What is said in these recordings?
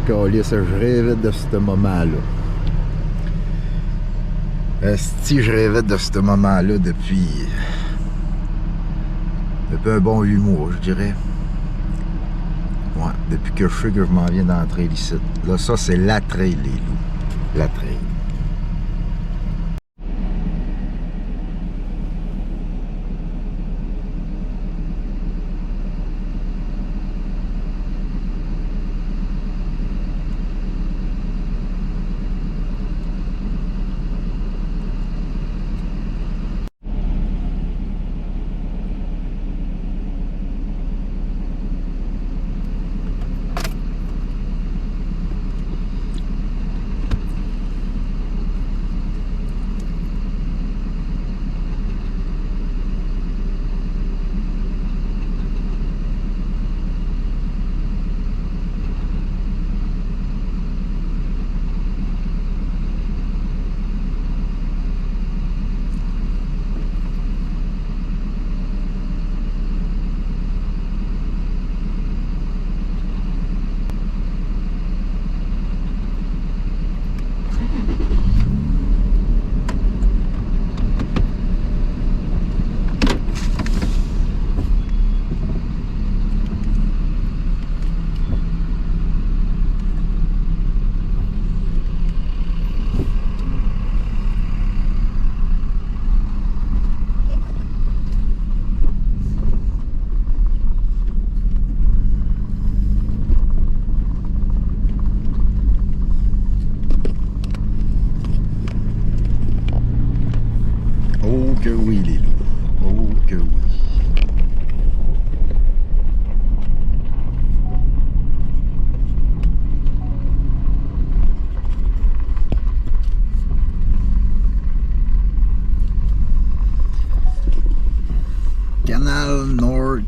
Calisse, je rêvais de ce moment-là. Si je rêvais de ce moment-là depuis un bon 8 mois, je dirais. Ouais, depuis que je sais que je m'en viens d'entrer ici. Là, ça, c'est la trail, les loups. La trail. Oh que oui, les loups. Oh que oui. Canal North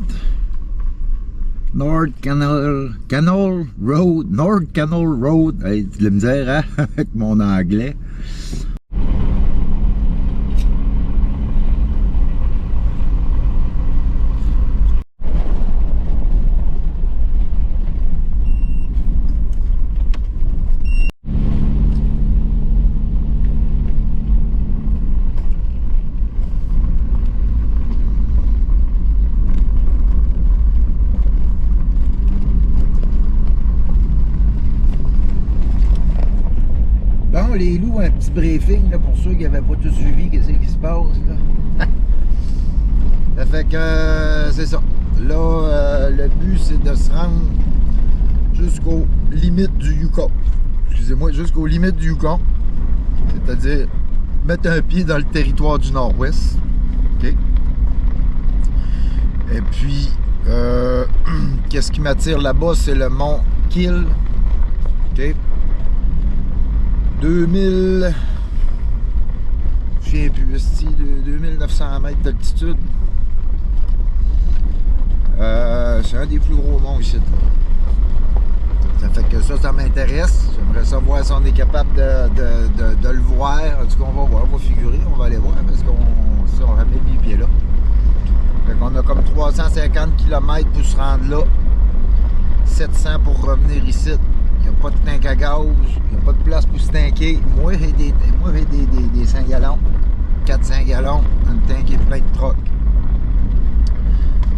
Canal Road, North Canal Road. Hey, tu le me dire, hein, avec mon anglais. Bon, les loups, un petit briefing là, pour ceux qui n'avaient pas tout suivi, qu'est-ce qui se passe là? Ça fait que c'est ça. Là, le but c'est de se rendre jusqu'aux limites du Yukon. Excusez-moi, jusqu'aux limites du Yukon. C'est-à-dire mettre un pied dans le territoire du Nord-Ouest. OK? Et puis, qu'est-ce qui m'attire là-bas, c'est le mont Kill. OK? 2000, je ne sais plus, 2900 mètres d'altitude. C'est un des plus gros monts ici. Ça fait que ça m'intéresse. J'aimerais savoir si on est capable de le voir. En tout cas, on va voir, on va figurer, on va aller voir parce qu'on ramène les pieds là. Fait qu'on a comme 350 km pour se rendre là. 700 pour revenir ici. Il n'y a pas de tank à gaz, il n'y a pas de place pour se tanker. Moi, j'ai des 5 gallons, 4-5 gallons, un tank est plein de troc.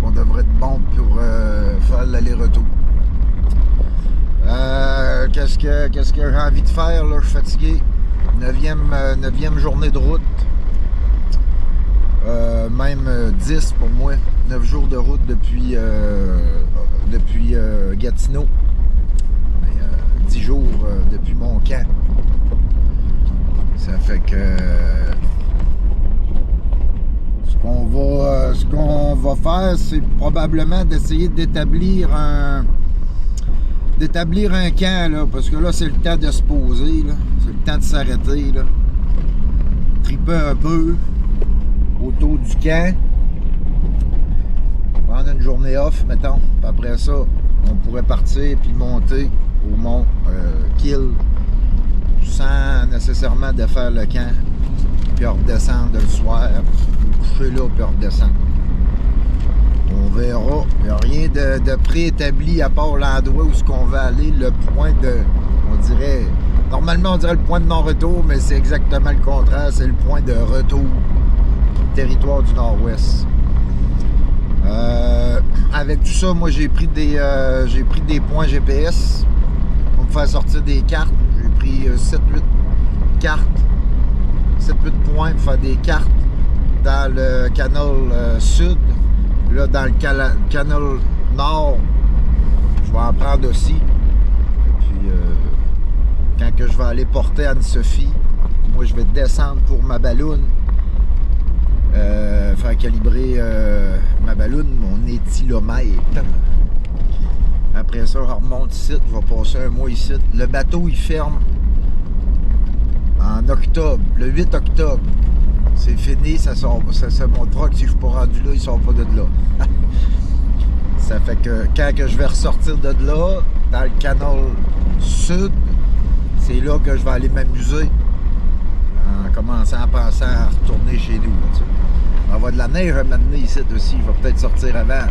On devrait être bon pour faire l'aller-retour. Qu'est-ce que j'ai envie de faire, là? Je suis fatigué. 9e journée de route. Même 10 pour moi. 9 jours de route depuis Gatineau. 10 jours depuis mon camp. Ça fait que ce qu'on va faire, c'est probablement d'essayer d'établir un camp là, parce que là c'est le temps de se poser, c'est le temps de s'arrêter, triper un peu autour du camp, prendre une journée off, mettons, puis après ça on pourrait partir puis monter au mont Kill sans nécessairement de faire le camp, puis redescendre le soir, ou coucher là, puis redescendre. On verra. Il n'y a rien de préétabli à part l'endroit où ce qu'on va aller, le point de, on dirait, normalement on dirait le point de non-retour, mais c'est exactement le contraire, c'est le point de retour, territoire du Nord-Ouest. Avec tout ça, moi j'ai pris des points GPS pour me faire sortir des cartes. J'ai pris 7-8 cartes, 7-8 points pour faire des cartes dans le canal sud. Là, dans le canal nord, je vais en prendre aussi. Et puis, quand que je vais aller porter Anne-Sophie, moi, je vais descendre pour ma balloune. Faire calibrer ma balloune, mon éthylomètre. Après ça, je remonte ici, je vais passer un mois ici. Le bateau, il ferme en octobre, le 8 octobre. C'est fini, ça montrera que si je suis pas rendu là, il sort pas de là. Ça fait que quand que je vais ressortir de là, dans le canal sud, c'est là que je vais aller m'amuser. En commençant à penser à retourner chez nous. Là, tu sais. On va avoir de la neige à m'amener ici aussi, je vais peut-être sortir avant. Là.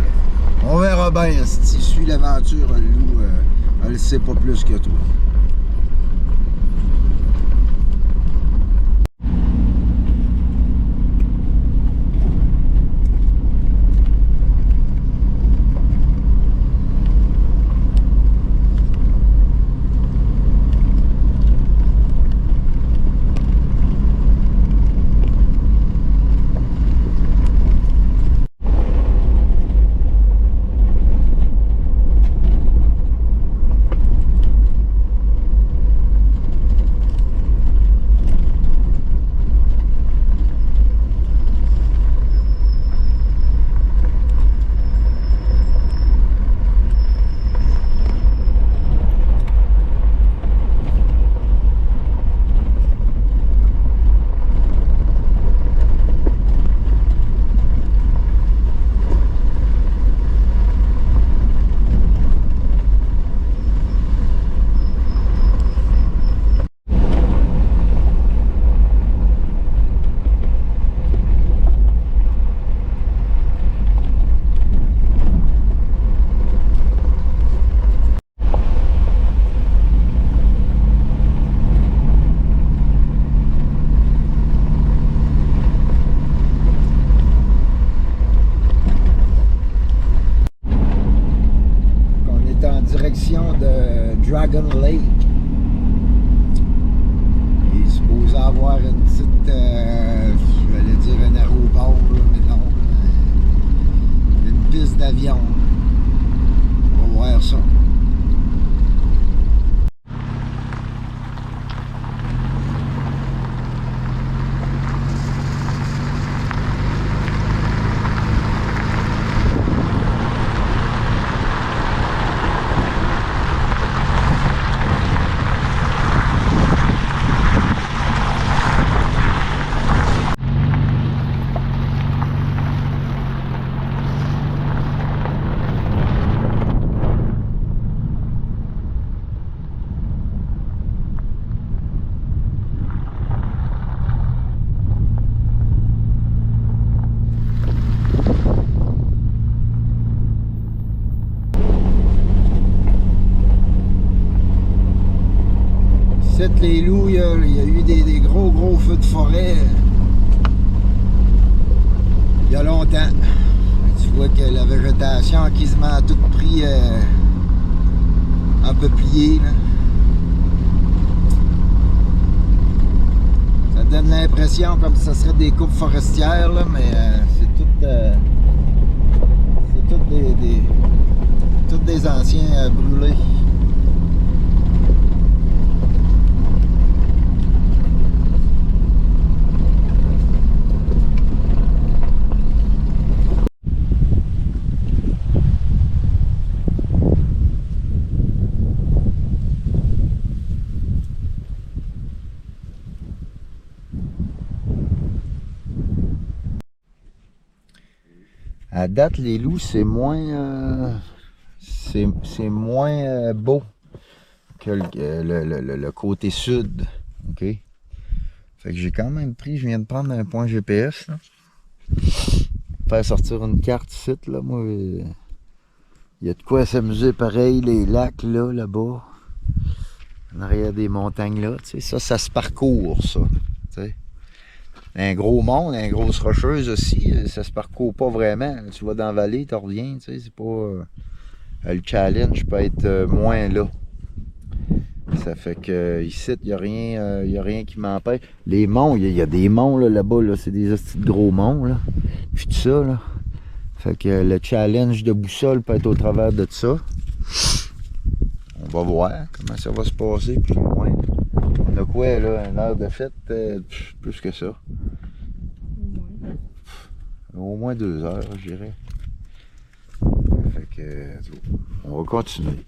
On verra bien, si tu suis l'aventure, Lou, elle ne sait pas plus que toi. De Dragon Lake. Il est supposé avoir une petite, je vais dire un aéroport, là, mais non, une piste d'avion. On va voir ça. Les loups, il y a eu des gros feux de forêt il y a longtemps. Tu vois que la végétation a quasiment tout pris en peuplier. Là. Ça donne l'impression comme si ça serait des coupes forestières, là, mais c'est tout des anciens brûlés. À date, les loups, c'est moins beau que le côté sud. Okay? Fait que j'ai quand même pris, je viens de prendre un point GPS. Là. Faire sortir une carte ici, là, moi. Il y a de quoi s'amuser pareil, les lacs là, là-bas. En arrière des montagnes là, tu sais, ça se parcourt, ça. Tu sais. Un gros monde, une grosse rocheuse aussi, ça se parcourt pas vraiment. Tu vas dans la vallée, tu reviens, tu sais, c'est pas... le challenge peut être moins là. Ça fait que ici, il n'y a rien qui m'empêche. Les monts, il y a des monts là-bas, là, c'est des petits gros monts, là. Puis tout ça, là. Fait que le challenge de boussole peut être au travers de ça. On va voir comment ça va se passer plus loin. On a quoi, là, une heure de fête? Plus que ça. Au moins 2 heures, je dirais. Fait que, on va continuer.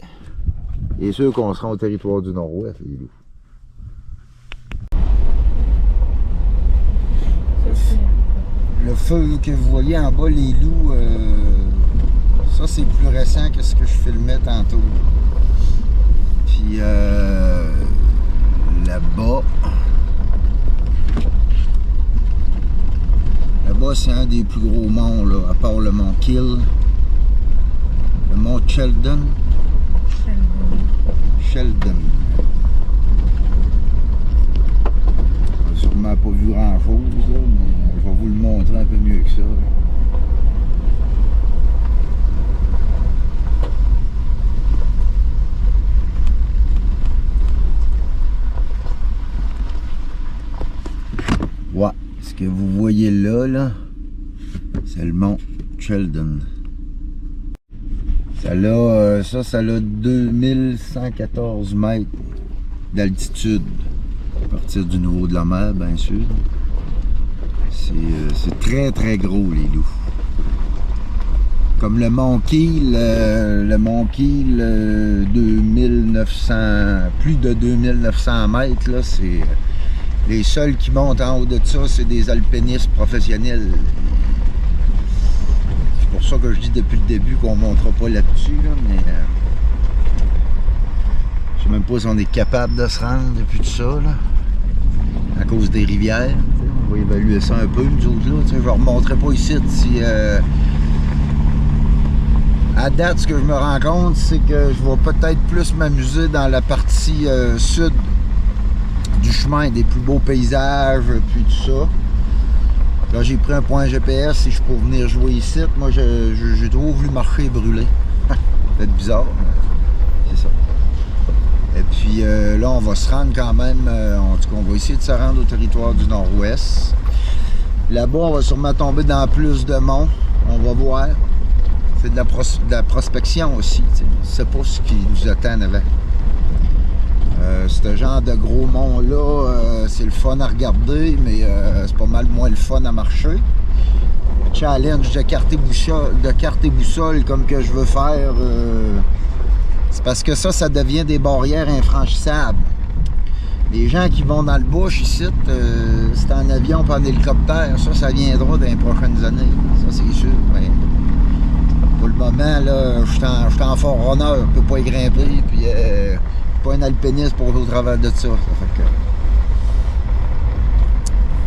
Et sûr qu'on sera au territoire du Nord-Ouest, les loups. Le feu que vous voyez en bas, les loups, ça c'est plus récent que ce que je filmais tantôt. Puis là-bas, c'est un des plus gros monts, là, à part le mont Kill. Le mont Sheldon. Sheldon. On n'a sûrement pas vu grand chose, là, mais je vais vous le montrer un peu mieux que ça. Ouais, ce que vous voyez là, c'est le mont Sheldon. Ça a 2114 mètres d'altitude, à partir du niveau de la mer, bien sûr. C'est très très gros, les loups. Comme le mont Kiel, 2900, plus de 2900 mètres, là, c'est... Les seuls qui montent en haut de ça, c'est des alpinistes professionnels. C'est pour ça que je dis depuis le début qu'on ne montera pas là-dessus, là, mais je sais même pas si on est capable de se rendre depuis tout ça, là, à cause des rivières. On va évaluer ça un peu, nous autres, là. Je ne remonterai pas ici si... à date, ce que je me rends compte, c'est que je vais peut-être plus m'amuser dans la partie sud du chemin, des plus beaux paysages, puis tout ça. Là, j'ai pris un point GPS si je peux venir jouer ici. Moi, j'ai trop voulu marcher et brûler. C'est bizarre, mais c'est ça. Et puis là, on va se rendre quand même, en tout cas, on va essayer de se rendre au territoire du Nord-Ouest. Là-bas, on va sûrement tomber dans plus de monts. On va voir. C'est de la prospection aussi. Je ne sais pas ce qui nous attend en avant. Ce genre de gros monts-là, c'est le fun à regarder, mais c'est pas mal moins le fun à marcher. Challenge de carte et boussole comme que je veux faire, c'est parce que ça devient des barrières infranchissables. Les gens qui vont dans le bush ici, c'est en avion pas en hélicoptère, ça viendra dans les prochaines années, ça c'est sûr. Mais pour le moment, là, je suis en fort honneur, je ne peux pas y grimper, puis pas un alpiniste pour au travers de ça. Ça fait que...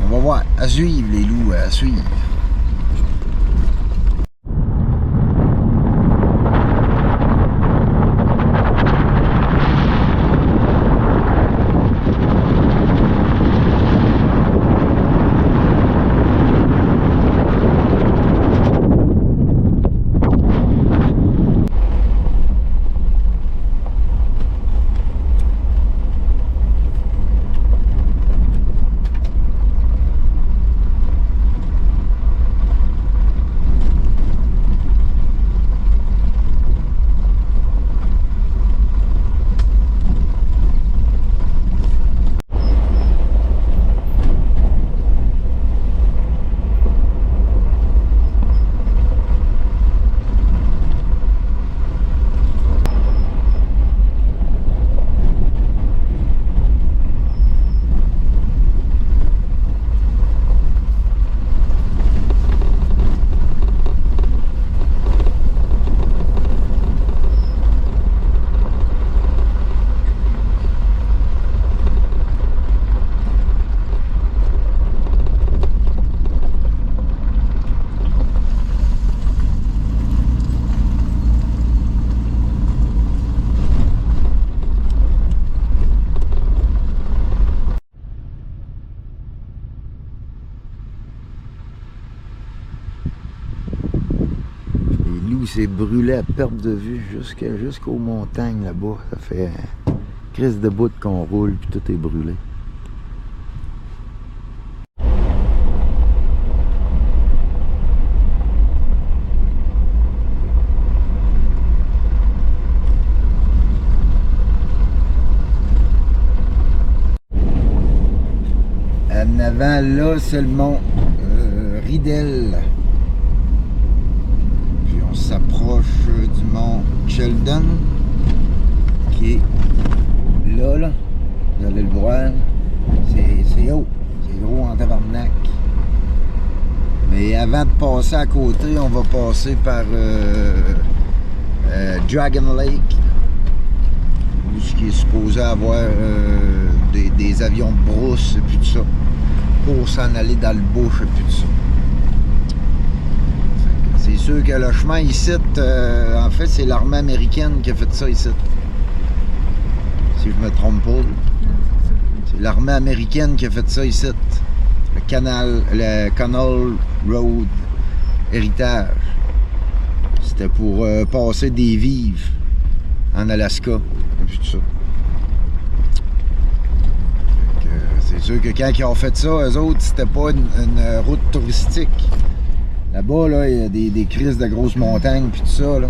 On va voir. À suivre, les loups, à suivre. c'est brûlé à perte de vue jusqu'aux montagnes là-bas. Ça fait crise de bout qu'on roule puis tout est brûlé. En avant là, c'est le mont Riddell. On s'approche du mont Sheldon qui est là, vous allez le voir, c'est haut, c'est gros en tabarnak. Mais avant de passer à côté, on va passer par Dragon Lake, où ce qui est supposé avoir des avions de brousse et puis tout ça, pour s'en aller dans le bush et puis tout ça. C'est sûr que le chemin ici, en fait, c'est l'armée américaine qui a fait ça ici. Si je me trompe pas. C'est l'armée américaine qui a fait ça ici. Le Canal Road Héritage. C'était pour passer des vives en Alaska. Et puis tout ça. C'est sûr que quand ils ont fait ça, eux autres, c'était pas une route touristique. Là-bas, là, il y a des crises de grosses montagnes puis tout ça, là.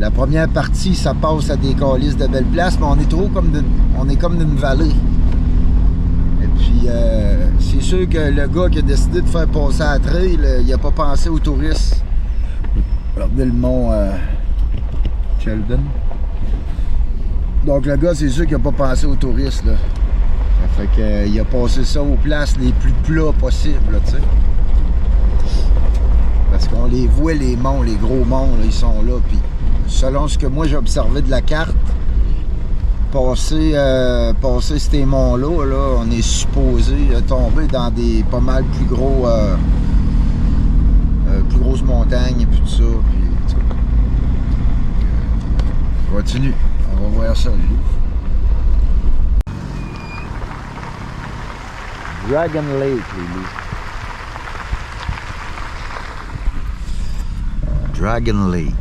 La première partie, ça passe à des calices de belles places, mais on est trop comme d'une vallée. Et puis, c'est sûr que le gars qui a décidé de faire passer à la trail, il n'a pas pensé aux touristes. Regardez le mont Sheldon. Donc, le gars, c'est sûr qu'il n'a pas pensé aux touristes, là. Ça fait qu'il a passé ça aux places les plus plats possibles, là, tu sais. Parce qu'on les voit, les monts, les gros monts, là, ils sont là. Puis, selon ce que moi j'ai observé de la carte, passer ces monts-là, là, on est supposé tomber dans des pas mal plus grosses montagnes et puis tout ça. Puis, on continue. On va voir ça, lui. Dragon Lake, lui. Dragon Lake.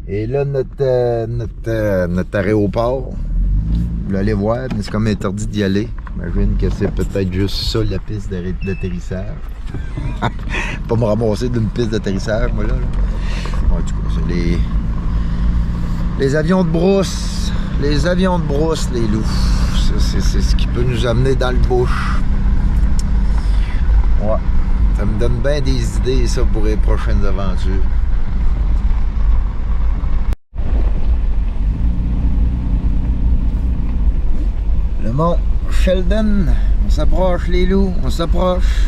Et là, notre aéroport, vous allez voir, mais c'est comme interdit d'y aller. J'imagine que c'est peut-être juste ça, la piste d'atterrissage. Pas me ramasser d'une piste d'atterrissage, moi, là. En tout cas, c'est les avions de brousse. Les avions de brousse, les loups. C'est ce qui peut nous amener dans le bush. Ouais. Ça me donne bien des idées, ça, pour les prochaines aventures. Le mont Sheldon, on s'approche les loups, on s'approche.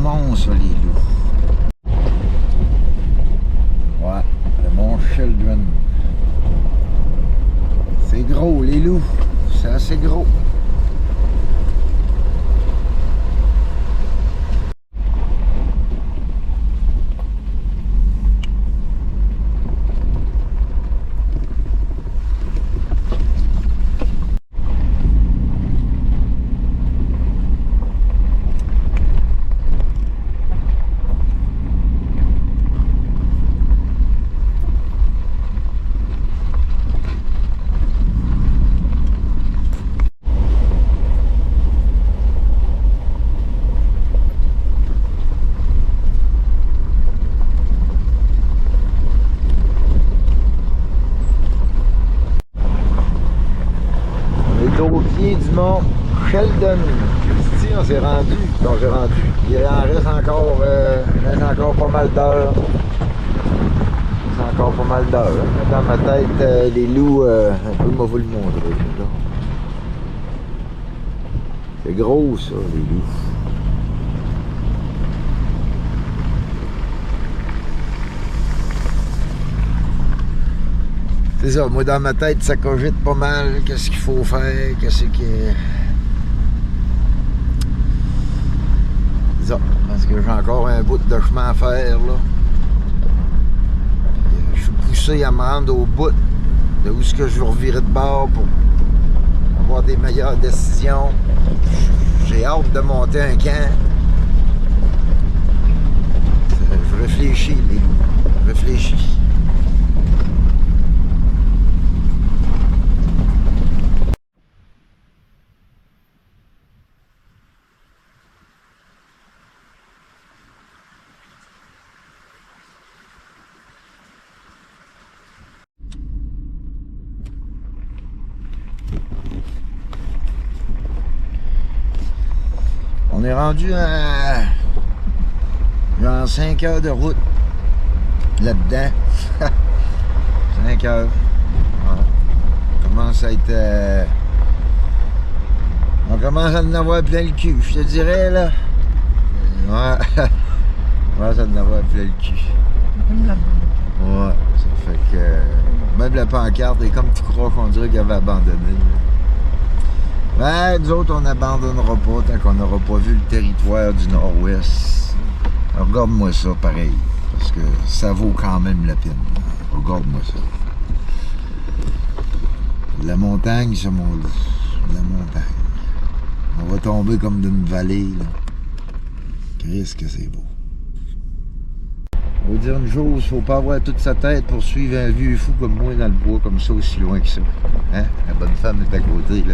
Rosemont, ça, les loups. Ouais, le mont Sheldon. C'est gros, les loups. C'est assez gros. Au pied du mont Sheldon. Ici, on s'est rendu. Non, j'ai rendu. Il en reste encore pas mal d'heures. Il reste encore pas mal d'heures. Dans ma tête, les loups, un peu, moi, vous le montrer. Là. C'est gros, ça, les loups. C'est ça, moi dans ma tête, ça cogite pas mal, qu'est-ce qu'il faut faire, qu'est-ce qui est... C'est ça, parce que j'ai encore un bout de chemin à faire, là. Je suis poussé à me rendre au bout de où est-ce que je vais revirer de bord pour avoir des meilleures décisions. J'ai hâte de monter un camp. Je réfléchis, les loups, je réfléchis. On est rendu à genre 5 heures de route là-dedans. 5 heures. On commence à être... on commence à en avoir plein le cul, je te dirais là. Ouais. On commence à en avoir plein le cul. Ouais, ça fait que... même la pancarte est comme tu crois qu'on dirait qu'elle avait abandonné. Ben, nous autres, on n'abandonnera pas tant qu'on n'aura pas vu le territoire du Nord-Ouest. Regarde-moi ça, pareil, parce que ça vaut quand même la peine. Regarde-moi ça. La montagne, ça, mon lit. La montagne. On va tomber comme d'une vallée, là. Christ que c'est beau. On va dire une chose, faut pas avoir toute sa tête pour suivre un vieux fou comme moi dans le bois, comme ça, aussi loin que ça. Hein? La bonne femme est à côté, là.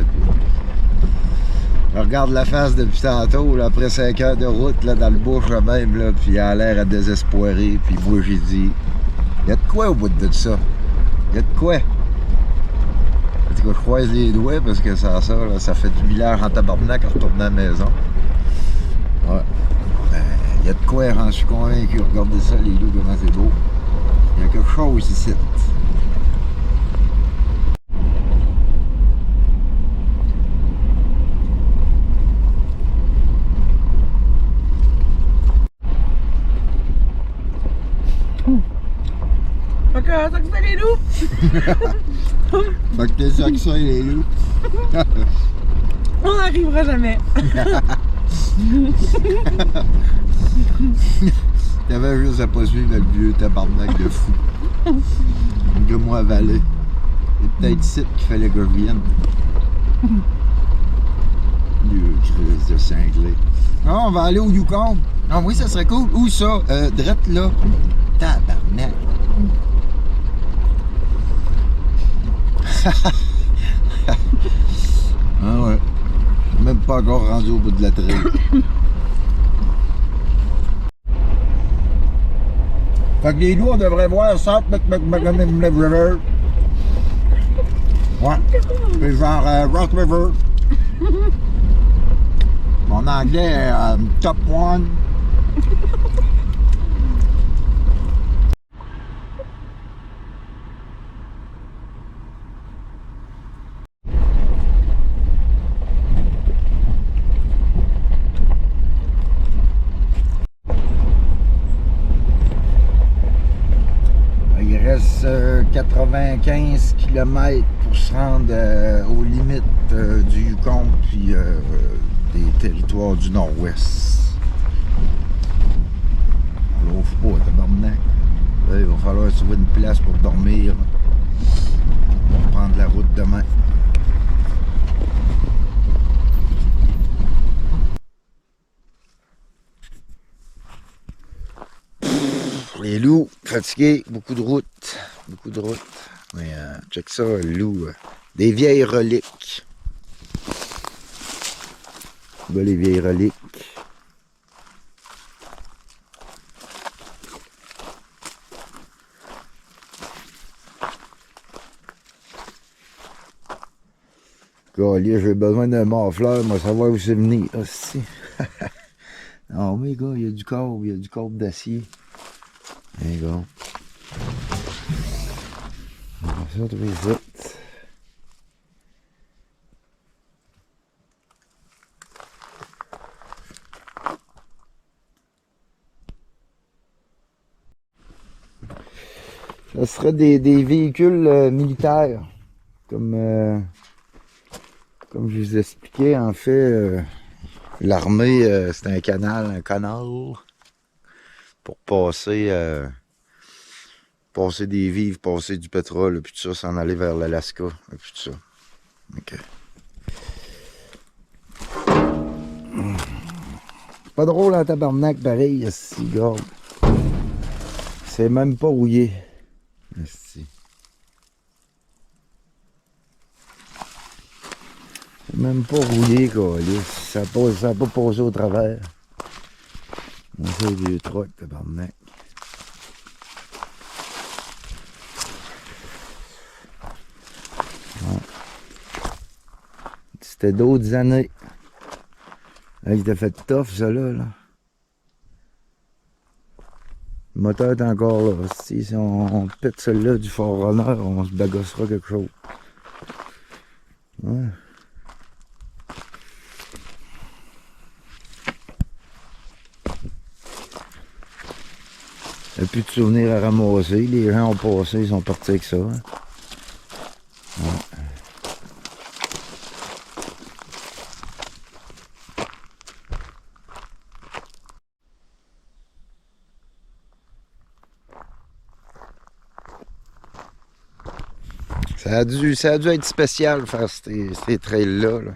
Je regarde la face depuis tantôt, là, après 5 heures de route, là, dans le bush même, là, puis elle a l'air à désespérer, puis moi j'ai dit, il y a de quoi au bout de ça? Il y a de quoi? En tout cas, je croise les doigts parce que ça, là, ça fait du millage en tabarnak en retournant à la maison. Ouais. Ben, il y a de quoi, j'en suis convaincu. Regardez ça, les loups, comment c'est beau. Il y a quelque chose ici. Fait que ça que c'est les loups! Fait que t'es ça que ça, les loups. On n'arrivera jamais! T'avais juste à pas suivre le vieux tabarnak de fou. Que moi avalé. C'est peut-être ici qu'il fallait que je vienne. Dieu, crise de cinglé. Ah, on va aller au Yukon. Ah oui, ça serait cool. Où ça? Drette là. Tabarnak. Ah ouais. Même pas encore rendu au bout de la traîne. Fait que les loups, on devrait voir South River. Ouais. Puis genre Rock River. Mon anglais est top 1. 95 km pour se rendre aux limites du Yukon puis des territoires du Nord-Ouest. Alors, faut pas, tabarnak. Là, il va falloir trouver une place pour dormir. On va prendre la route demain. Les loups, fatigués, beaucoup de route. Beaucoup de route. Mais check ça, le loup. Des vieilles reliques. Là, les vieilles reliques. Là, j'ai besoin d'un morfleur, moi savoir où c'est venu. Aussi. Non, mais gars, il y a du corps d'acier. Les gars. On va se retrouver vite. Ça serait des véhicules militaires. Comme je vous expliquais, en fait, l'armée, c'est un canal pour passer des vivres, passer du pétrole, puis tout ça, s'en aller vers l'Alaska, et puis tout ça. Okay. C'est pas drôle en tabarnak, pareil, ici, regarde. C'est même pas rouillé. Ici. C'est même pas rouillé, quoi. Ça n'a pas passé au travers. On fait du truc, tabarnak. C'était d'autres années. Là, il était fait tough, ça là. Le moteur est encore là. Si on pète celle-là du Forerunner, on se bagassera quelque chose. Ouais. Il n'y a plus de souvenirs à ramasser. Les gens ont passé, ils sont partis avec ça. Hein. Ouais. Ça a dû être spécial faire ces trails-là. Là.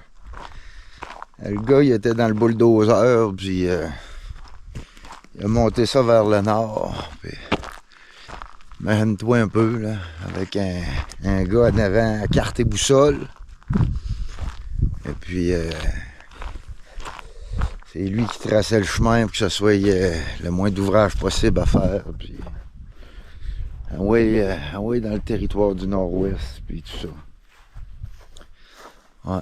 Le gars, il était dans le bulldozer, puis il a monté ça vers le nord. Puis, imagine-toi un peu, là, avec un gars en avant à carte et boussole. Et puis, c'est lui qui traçait le chemin pour que ce soit le moins d'ouvrage possible à faire. Puis, ouais, dans le territoire du Nord-Ouest, puis tout ça. Ouais.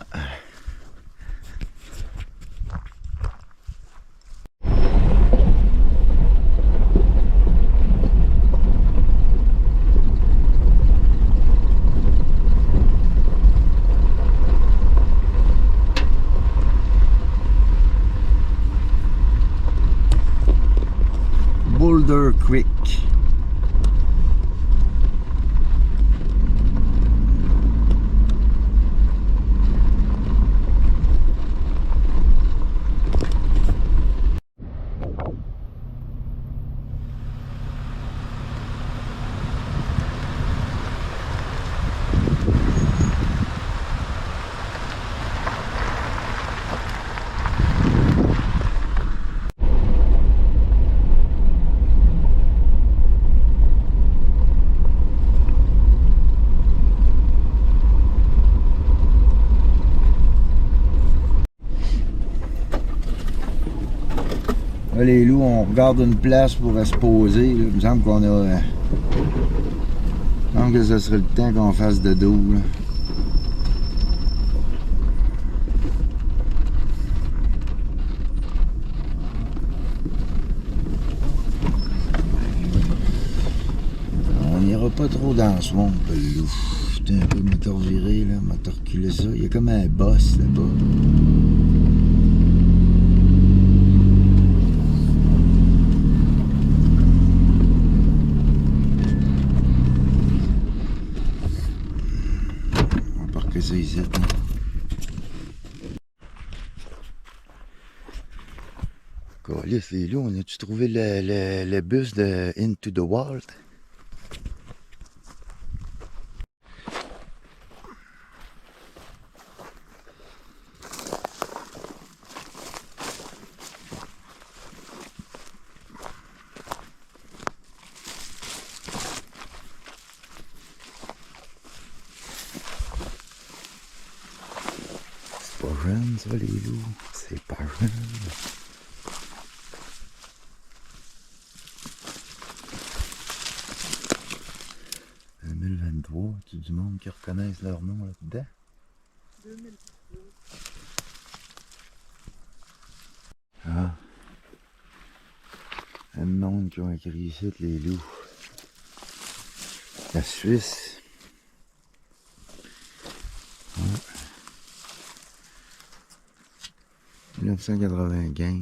Boulder Creek. Là, les loups, on regarde une place pour se poser. Là. Il me semble qu'on a. Il me semble que ce serait le temps qu'on fasse de dos. Là. On n'ira pas trop dans le swamp, le loup. J'étais un peu moteur viré, là, moteur reculé ça. Il y a comme un boss là-bas. que ça ici. Hein? Calice, les loups, on a-tu trouvé le bus de Into the Wild? C'est pas jeune ça les loups, c'est pas jeune. 2023, tu du monde qui reconnaissent leur nom là-dedans? 2000. Ah. Un monde qui ont écrit ici, les loups. La Suisse. Ouais. 1995.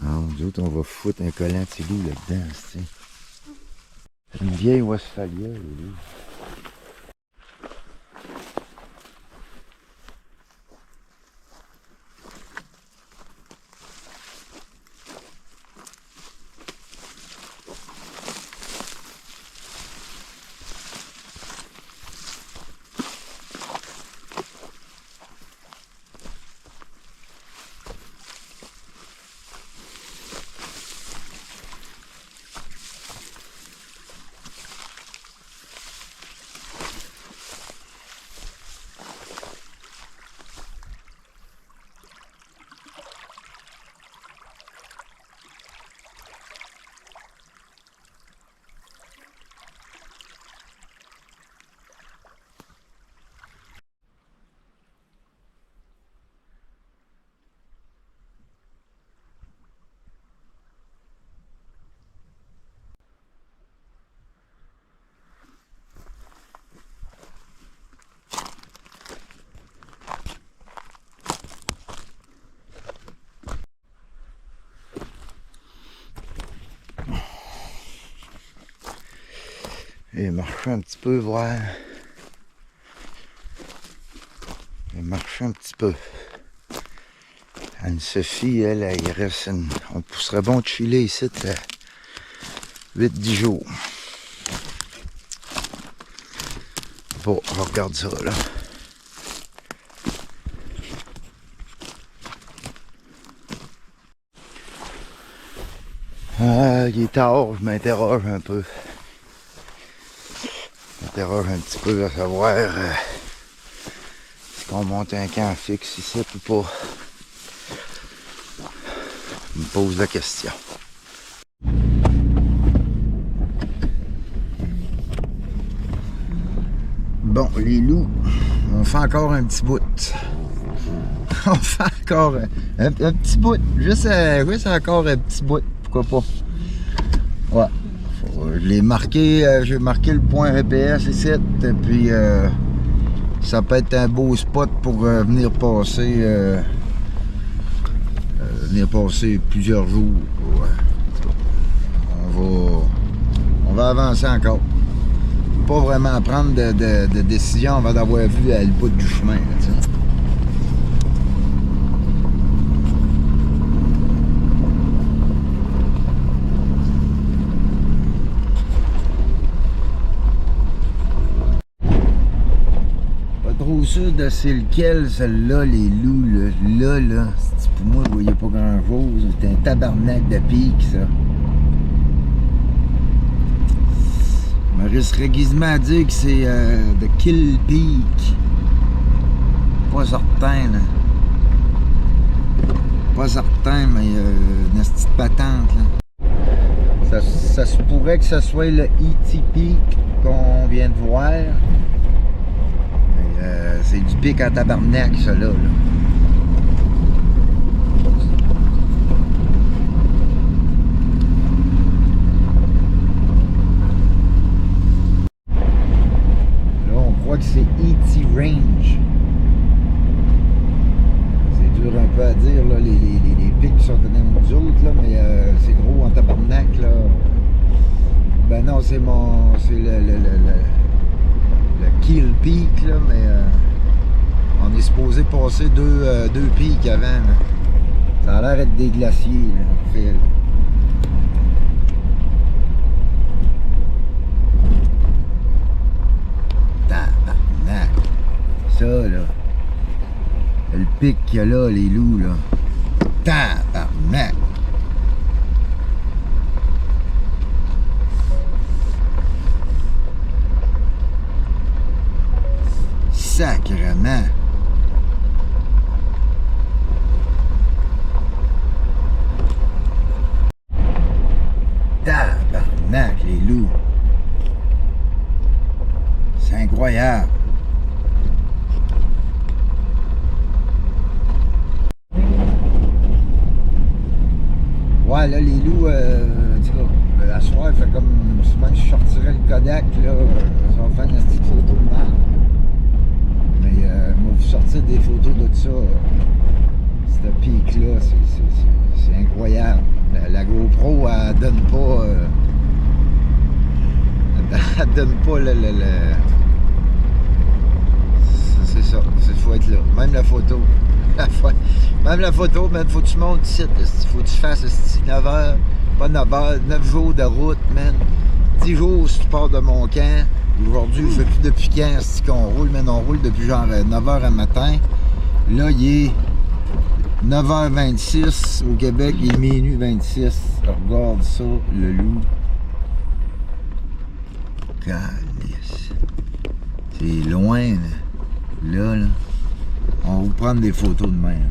Ah, nous autres, on va foutre un collant de loups là-dedans, c'est une vieille Westphalia, les loups. Et marcher un petit peu, voir. Et marcher un petit peu. Anne-Sophie, elle, il reste une... On serait bon de chiller ici 8-10 jours. Bon, on regarde ça là. Ah, il est tard, je m'interroge un peu. M'interroge un petit peu à savoir si on monte un camp fixe ici ou pas. Je me pose la question. Bon, les loups, on fait encore un petit bout. On fait encore un petit bout. Juste encore un petit bout. Pourquoi pas? Ouais. Je l'ai marqué, j'ai marqué le point EPS ici. Et puis, ça peut être un beau spot pour venir passer plusieurs jours. Ouais. On va avancer encore. Pas vraiment prendre de décision avant d'avoir vu le bout du chemin. Là, pas trop sûr de c'est lequel, celle-là, les loups. Là. Pour moi, je voyais pas grand-chose. C'est un tabarnak de pique, ça. Je risquerais quasiment à dire que c'est de Kill Peak. Pas certain, là. Pas certain, mais une petite patente, là. Ça se pourrait que ce soit le E.T. Peak qu'on vient de voir. Mais c'est du pic en tabarnak, ça, là. Que c'est E.T. Range. C'est dur un peu à dire, là, les pics qui sont derrière nous autres, là, mais c'est gros en tabarnak, là. Ben non, c'est le Kill Peak, là, mais on est supposé passer deux pics avant. Là. Ça a l'air d'être des glaciers, là, en fait. Là. Tabarnak. Ça, là. Le pic qu'il y a là, les loups, là. Tabarnak. Sacrement. Tabarnak, les loups. C'est incroyable. Ouais, là, les loups, en tout cas, la soirée, fait comme souvent que je sortirais le Kodak, là, ça va faire une petite photo de mal. Mais moi, vous sortir des photos de ça, ce pic-là, c'est incroyable. La GoPro, elle donne pas... elle donne pas le c'est ça, il faut être là. Même la photo. Même la photo, man, faut que tu montes ici. Faut que tu fasses 9 heures, pas 9 heures, 9 jours de route, man. 10 jours si tu pars de mon camp. Aujourd'hui, je sais plus depuis quand c'est qu'on roule, mais on roule depuis genre 9h à matin. Là, il est 9h26 au Québec, il est minuit 26. Regarde ça, le loup. Calice. C'est loin, là. Là. On va vous prendre des photos de même.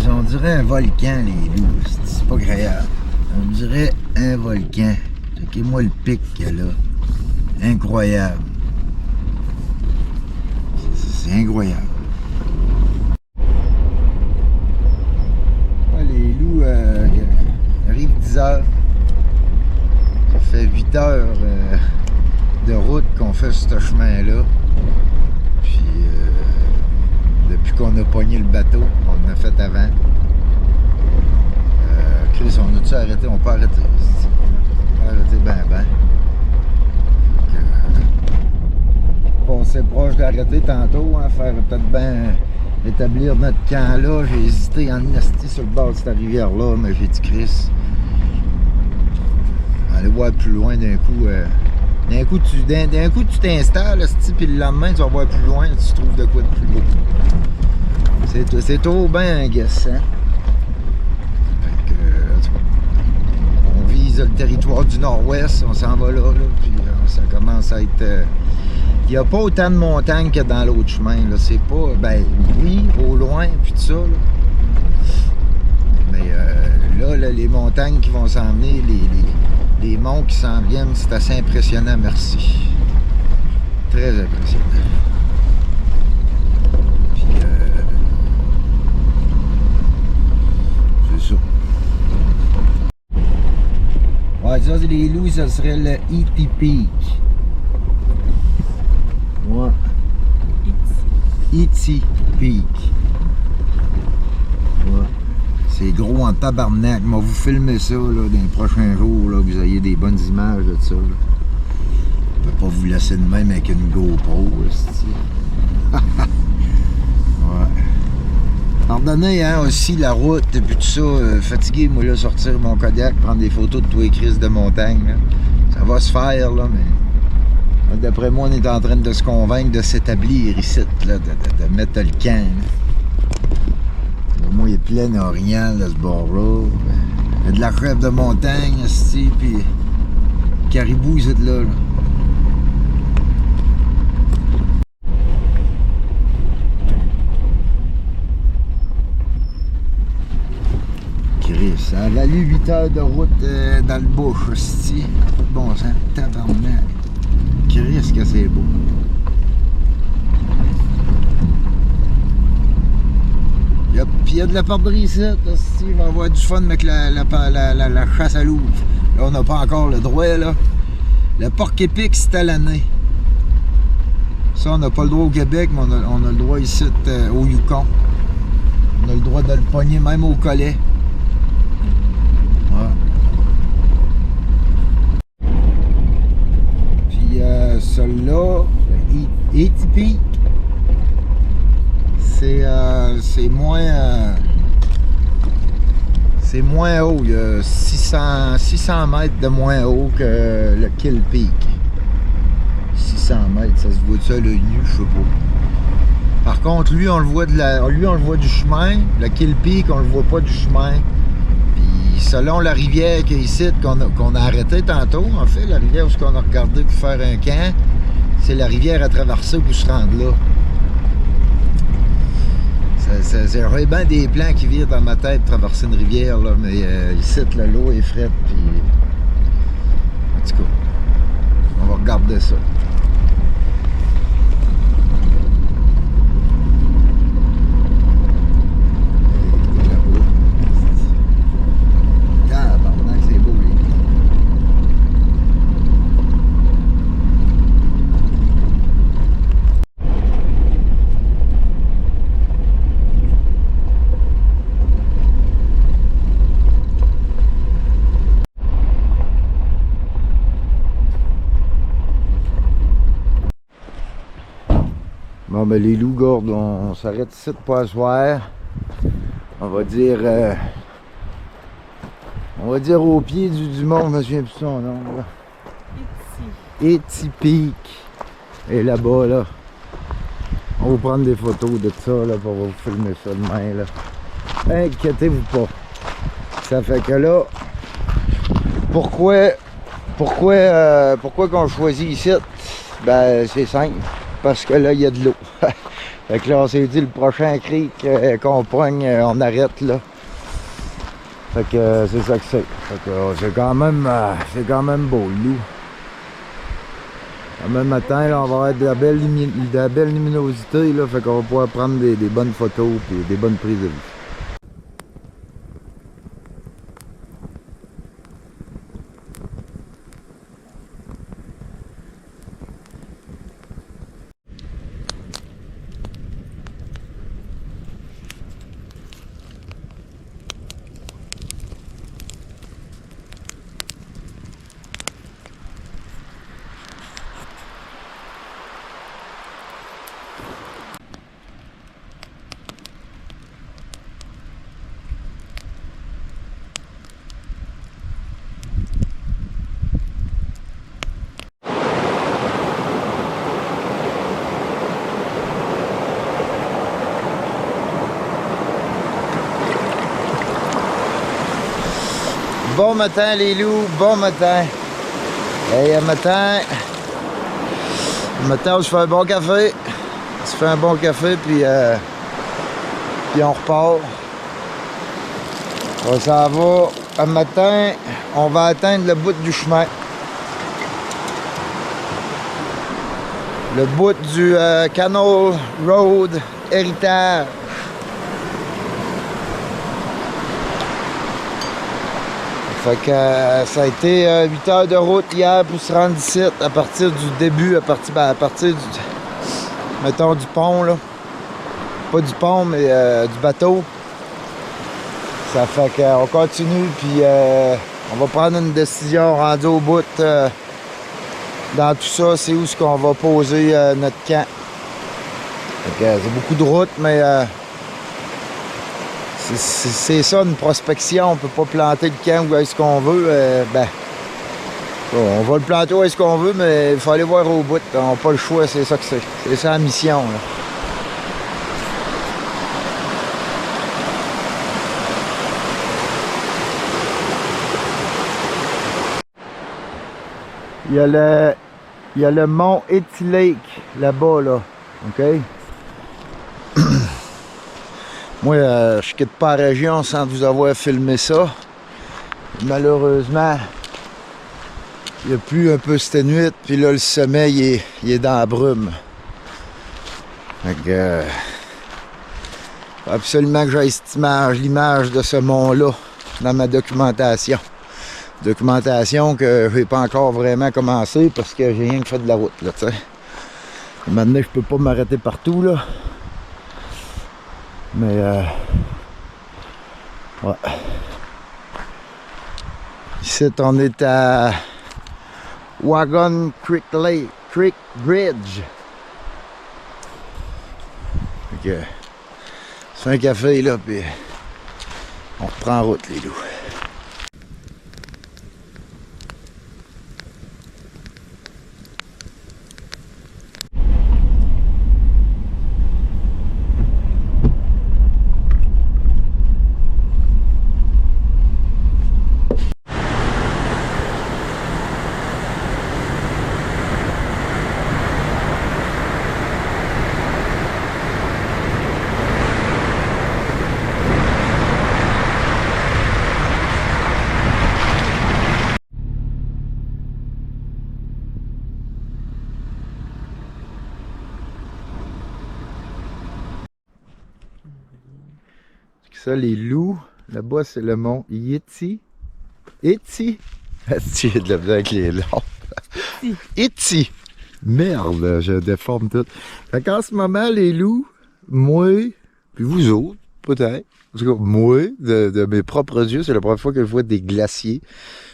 On dirait un volcan, les loups. C'est pas agréable. On dirait un volcan. Checkez-moi le pic qu'il y a là. Incroyable. C'est incroyable. Ouais, les loups arrivent 10 heures. Ça fait 8 heures de route qu'on fait ce chemin-là. Puis depuis qu'on a pogné le bateau, on l'a fait avant. Chris, on a-tu arrêté? On peut arrêter. On peut arrêter ben. On s'est proche d'arrêter tantôt, hein, faire peut-être ben établir notre camp là. J'ai hésité en esti sur le bord de cette rivière-là, mais j'ai dit Chris. Aller voir plus loin d'un coup. D'un coup, tu t'installes, puis le lendemain, tu vas voir plus loin, tu trouves de quoi de plus beau. C'est trop bien, I guess, hein? Fait que, on vise le territoire du nord-ouest, on s'en va là, puis ça commence à être... Il n'y a pas autant de montagnes que dans l'autre chemin, là. C'est pas... Ben, oui, au loin, puis tout ça, là. Mais là, les montagnes qui vont s'en venir, les monts qui s'en viennent, c'est assez impressionnant, merci. Très impressionnant. Puis, c'est ça. Ouais, ça, c'est les loups, ça serait le E.T. Peak. Ouais. E.T. Peak. Ouais. C'est gros en tabarnak. Moi, vous filmez ça là, dans les prochains jours, là, que vous ayez des bonnes images de ça. Là. Je ne peux pas vous laisser de même avec une GoPro. Ouais. Pardonnez hein, aussi la route et puis tout ça. Fatigué, moi, là, sortir mon Kodak, prendre des photos de tous les crises de montagne. Là. Ça va se faire, là, mais d'après moi, on est en train de se convaincre de s'établir ici, là, de mettre le camp. Là. Au moins, il est plein d'Orient, là, ce bord-là. Il y a de la crève de montagne, ici, puis caribou, c'est là. Chris, ça a valu 8 heures de route dans le bush, ici. Pas de bon sens, tabarnak. Chris, que c'est beau. Puis il y a de la perdrix ici. Il va y avoir du fun avec la chasse à louve. Là, on n'a pas encore le droit, là. Le porc-épic, c'est à l'année. Ça, on n'a pas le droit au Québec, mais on a le droit ici au Yukon. On a le droit de le pogner même au collet. Ouais. Puis celui-là, Éthiopie, c'est moins haut. Il y a 600 mètres de moins haut que le Kill Peak. 600 mètres, ça se voit de ça à l'œil nu, je sais pas. Par contre, lui, on le voit du chemin. Le Kill Peak, on le voit pas du chemin. Puis selon la rivière qui est ici, qu'on a arrêté tantôt, en fait, la rivière où on a regardé pour faire un camp, c'est la rivière à traverser pour se rendre là. C'est bien des plans qui virent dans ma tête de traverser une rivière, là, mais ici, l'eau est frette, puis... En tout cas, on va regarder ça. C'est beau, lui. Bon, ben les loups-gordes, on s'arrête ici de pas soir. On va dire au pied du mont, je me souviens plus de son nom. Éthiopie. Et là-bas, là, on va prendre des photos de ça, là, pour vous filmer ça demain, là. Inquiétez-vous pas. Ça fait que là, pourquoi qu'on choisit ici? Ben, c'est simple. Parce que là, il y a de l'eau. Fait que là, on s'est dit, le prochain creek qu'on pogne, on arrête, là. Fait que c'est ça que c'est. Fait que c'est quand même beau, le loup. Même matin, là, on va avoir de la belle luminosité, là. Fait qu'on va pouvoir prendre des bonnes photos et des bonnes prises de vue. Bon matin les loups, bon matin. Et matin, on se fait un bon café. On se fait un bon café, puis on repart. On s'en va. Un matin, on va atteindre le bout du chemin. Le bout du Canal Road Héritage. Fait que ça a été 8 heures de route hier pour se rendre ici à partir du début, à partir du, mettons, du pont, là. Pas du pont, mais du bateau. Ça fait qu'on continue, puis on va prendre une décision rendue au bout. Dans tout ça, c'est où est-ce qu'on va poser notre camp. Fait que c'est beaucoup de route, mais... c'est ça une prospection, on peut pas planter le camp où est-ce qu'on veut, on va le planter où est-ce qu'on veut, mais il faut aller voir au bout, on n'a pas le choix, c'est ça que c'est ça la mission, là. Il y a le mont Etty Lake là-bas, là, ok? Moi, je quitte pas la région sans vous avoir filmé ça. Malheureusement, il a plu un peu cette nuit, puis là, le sommeil il est dans la brume. Fait que, Faut absolument que j'aille cette image, l'image de ce mont-là dans ma documentation. Documentation que j'ai pas encore vraiment commencé parce que j'ai rien que fait de la route, là, tu sais. Maintenant, je peux pas m'arrêter partout, là. Mais, ouais. Ici, on est à Wagon Creek Lake, Creek Bridge. Ok. C'est un café, là, puis on reprend en route, les loups. Ça, les loups, là-bas, c'est le mont Yeti. Yeti? Tu es de la blague avec les lampes. Yeti! Merde, je déforme tout. Fait qu'en ce moment, les loups, moi, puis vous autres, peut-être, en tout cas, moi, de mes propres yeux, c'est la première fois que je vois des glaciers.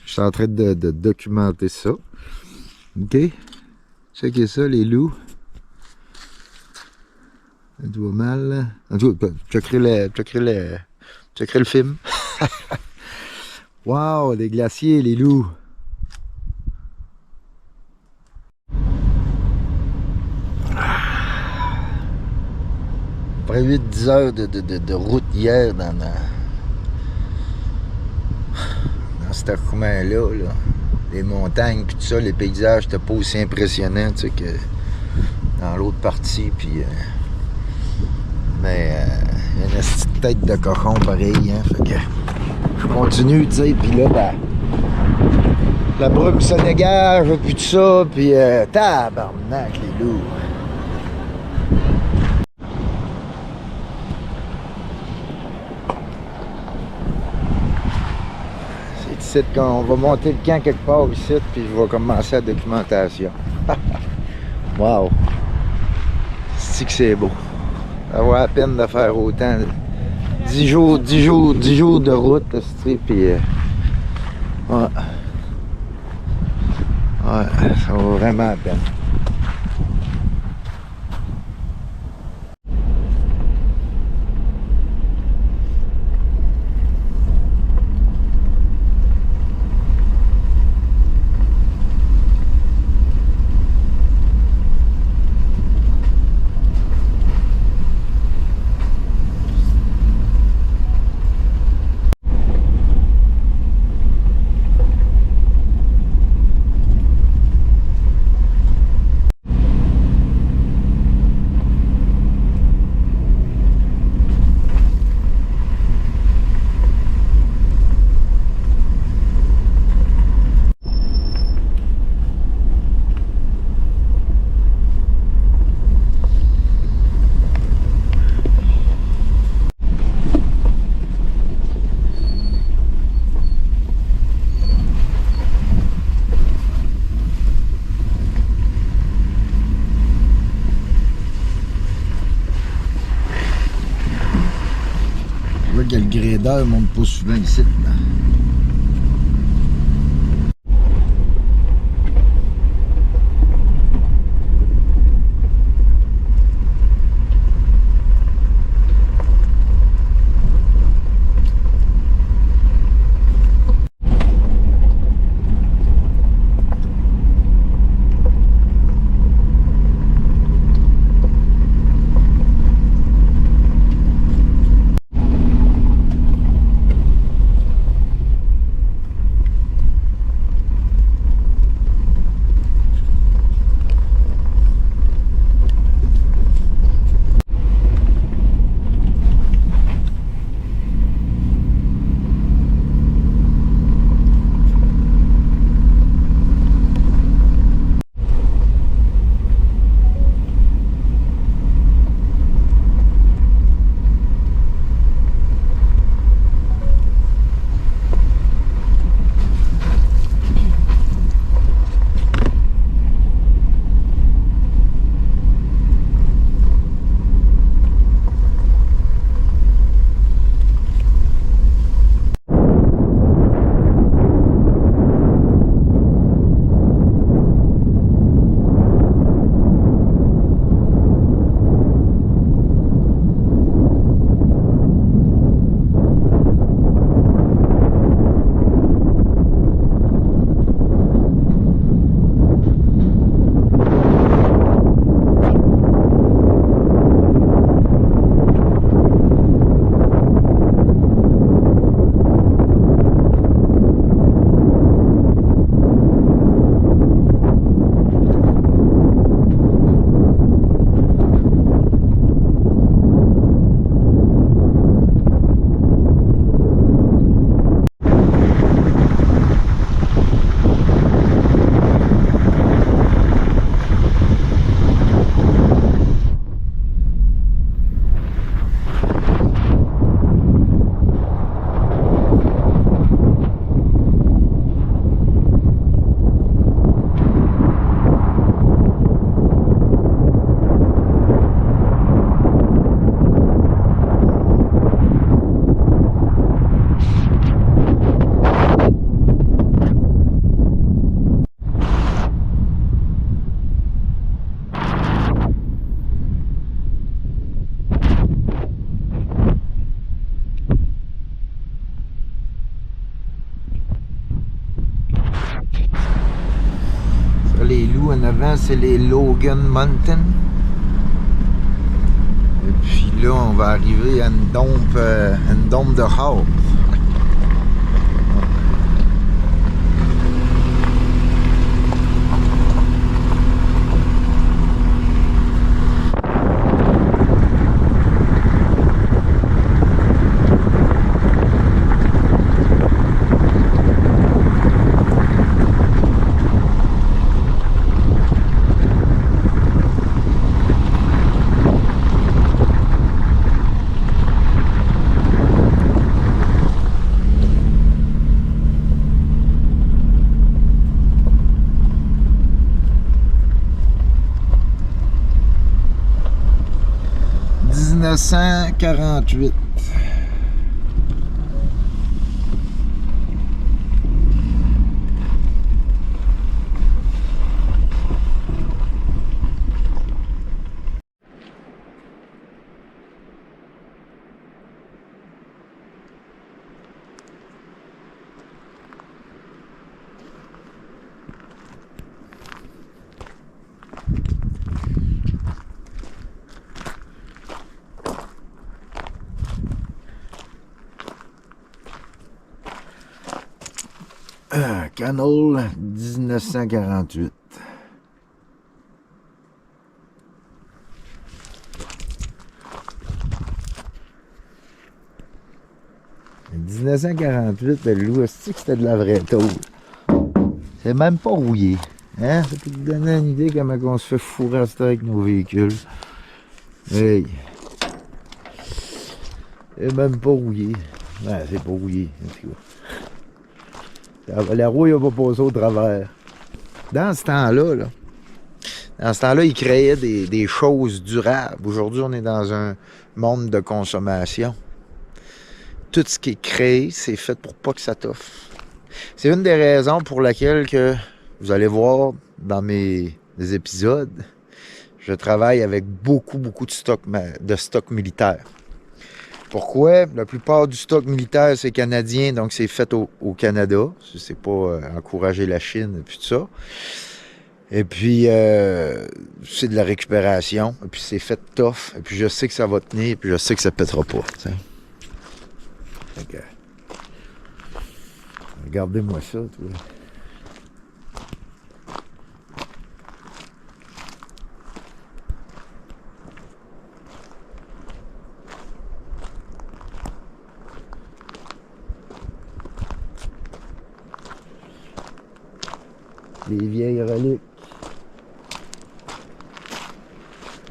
Je suis en train de documenter ça. OK? Checkez ça, les loups. Ça doit mal. En tout cas, checkerez le film. Wow, des glaciers, les loups. Après 8-10 heures de route hier dans ce coin-là, les montagnes puis tout ça, les paysages n'étaient pas aussi impressionnants, tu sais, que dans l'autre partie, puis mais il y a une petite tête de cochon pareil, hein, fait que je continue, tu sais, puis là, ben, la brume se dégage, puis tout ça, puis tabarnak, les loups. C'est ici qu'on va monter le camp quelque part ici, puis je vais commencer la documentation. Wow! C'est que c'est beau. Ça vaut la peine de faire autant. 10 jours de route, puis ouais. Ouais, ça vaut vraiment la peine. Je vois que le grader monte pas souvent ici. Là. les loups en avant, c'est les Logan Mountain. Et puis là, on va arriver à une dompe de Hall. « 1948. Canal 1948. En 1948, le loup, c'est que c'était de la vraie tôle. C'est même pas rouillé. Hein? Ça peut te donner une idée comment on se fait fourrer à ça avec nos véhicules. Hey. C'est même pas rouillé. Ouais, c'est pas rouillé. La rouille va pas passer au travers. Dans ce temps-là, ils créaient des choses durables. Aujourd'hui, on est dans un monde de consommation. Tout ce qui est créé, c'est fait pour pas que ça toffe. C'est une des raisons pour laquelle que vous allez voir dans mes épisodes, je travaille avec beaucoup de stock militaire. Pourquoi? La plupart du stock militaire, c'est canadien, donc c'est fait au Canada. C'est pas encourager la Chine et puis tout ça. Et puis, c'est de la récupération. Et puis, c'est fait tough. Et puis, je sais que ça va tenir. Et puis, je sais que ça pètera pas. Okay. Regardez-moi ça, toi. Les vieilles reliques.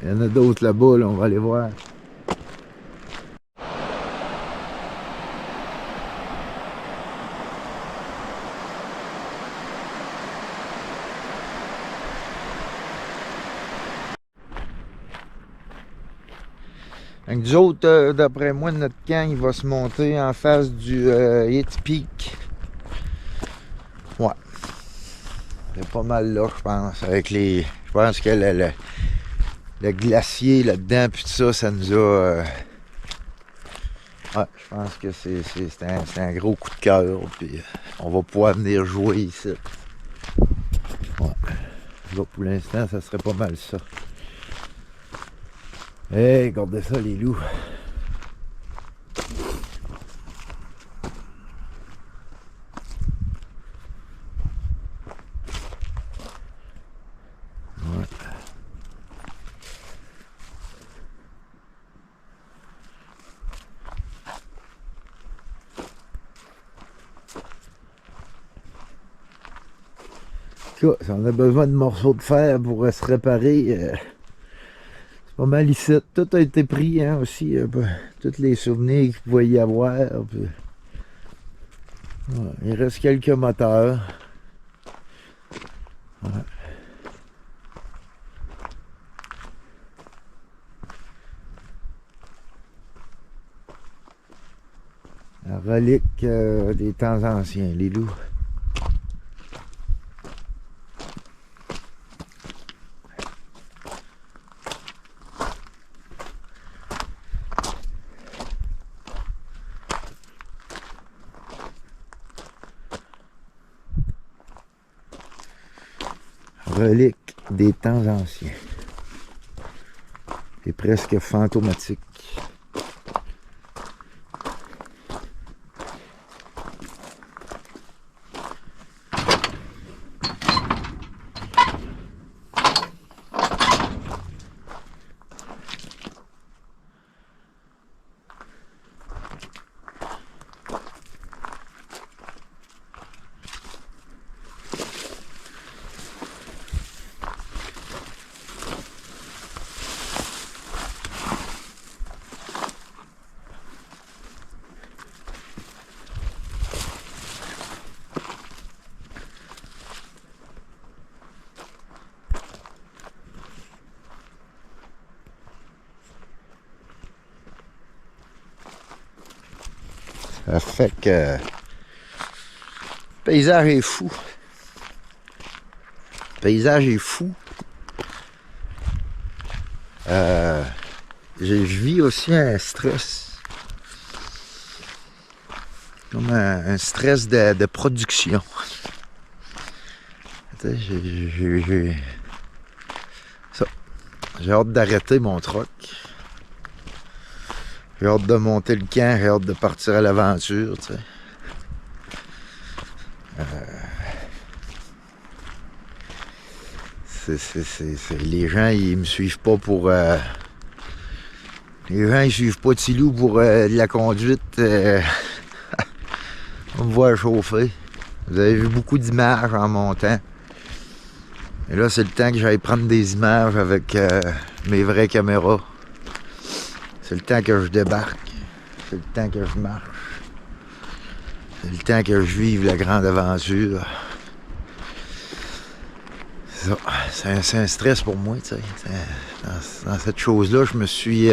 Il y en a d'autres là-bas, là, on va aller voir. Donc, nous autres, d'après moi, notre camp, il va se monter en face du Hit Peak. Ouais. C'est pas mal là, je pense. Avec les. Je pense que le glacier là-dedans, puis tout ça, ça nous a. Ouais, je pense que c'est un gros coup de cœur. Puis on va pouvoir venir jouer ici. Ouais. Là, pour l'instant, ça serait pas mal ça. Hey, regardez ça, les loups. Ouais. Si on a besoin de morceaux de fer pour se réparer, c'est pas mal ici. Tout a été pris, hein, aussi. Tous les souvenirs qu'il pouvait y avoir. Puis, ouais, il reste quelques moteurs. Ouais. La relique des temps anciens, les loups. Relique des temps anciens. C'est presque fantomatique. Ça fait que le paysage est fou. Le paysage est fou. Je vis aussi un stress. Comme un stress de production. J'ai hâte d'arrêter mon truck. J'ai hâte de monter le camp, j'ai hâte de partir à l'aventure, tu sais. Les gens, ils me suivent pas pour... les gens, ils suivent pas Tilou pour de la conduite. On me voit chauffer. Vous avez vu beaucoup d'images en montant. Et là, c'est le temps que j'aille prendre des images avec mes vraies caméras. C'est le temps que je débarque. C'est le temps que je marche. C'est le temps que je vive la grande aventure. C'est un stress pour moi, tu sais. Dans cette chose-là, je me suis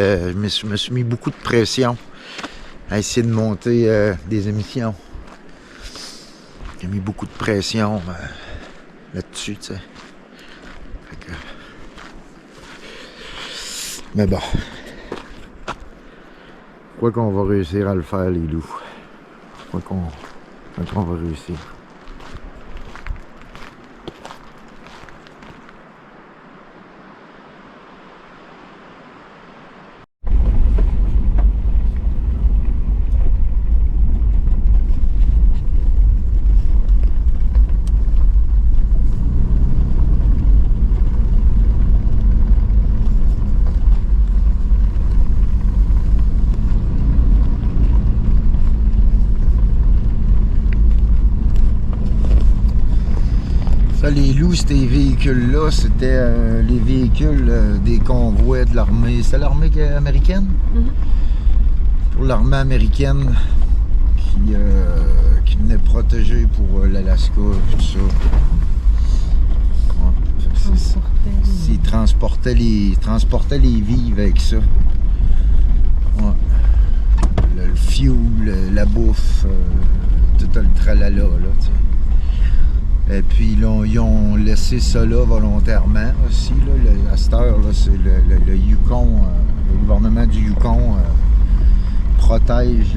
mis beaucoup de pression à essayer de monter des émissions. J'ai mis beaucoup de pression là-dessus, tu sais. Mais bon. Je crois qu'on va réussir à le faire, les loups. Je crois qu'on va réussir. Les loups, ces véhicules-là, c'était les véhicules des convois de l'armée. C'était l'armée américaine? Mm-hmm. Pour l'armée américaine qui venait protéger pour l'Alaska et tout ça. Ouais, ils transportaient les vivres avec ça. Ouais. Le fuel, la bouffe, tout le tralala, là, tu sais. Et puis ils ont laissé ça là volontairement aussi. Là, à cette heure, c'est le Yukon, le gouvernement du Yukon protège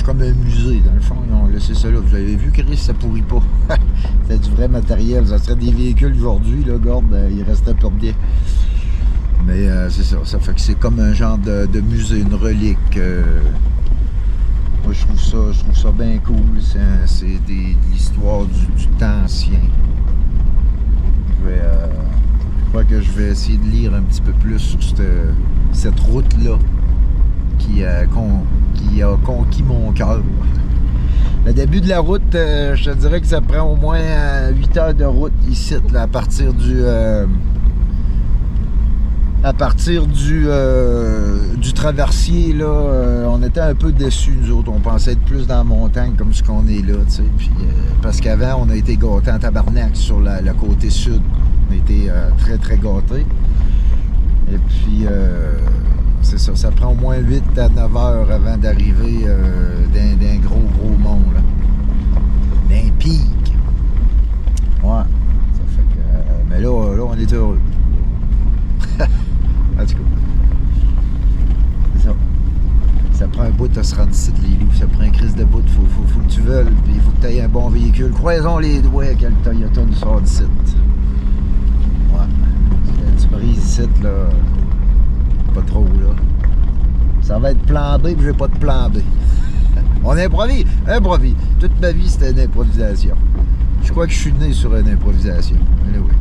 comme un musée. Dans le fond, ils ont laissé ça là. Vous avez vu, Chris, ça pourrit pas. C'était du vrai matériel. Ça serait des véhicules aujourd'hui, là, regarde, il resterait pour bien. Mais c'est ça. Ça fait que c'est comme un genre de musée, une relique. Moi, je trouve ça bien cool. C'est de l'histoire du temps ancien. Je crois que je vais essayer de lire un petit peu plus sur cette route-là qui a conquis mon cœur. Le début de la route, je te dirais que ça prend au moins 8 heures de route ici, là, à partir du traversier, là, on était un peu déçus, nous autres. On pensait être plus dans la montagne comme ce qu'on est là, tu sais. Puis, parce qu'avant, on a été gâtés en tabarnak sur le côté sud. On a été très, très gâtés. Et puis, c'est ça. Ça prend au moins 8 à 9 heures avant d'arriver d'un gros mont, là. D'un pic. Ouais. Ça fait que... mais là, on est heureux. En tout cas, c'est ça. Ça prend un bout de se rendre ici, les loups. Ça prend un crise de bout. Faut que tu veulent, puis il faut que tu aies un bon véhicule. Croisons les doigts que le Toyota nous sort d'ici. Ouais. Si tu brises ici, là, pas trop, là. Ça va être plan B, puis j'ai pas de plan B. On improvise. Improvise. Toute ma vie, c'était une improvisation. Je crois que je suis né sur une improvisation. Anyway.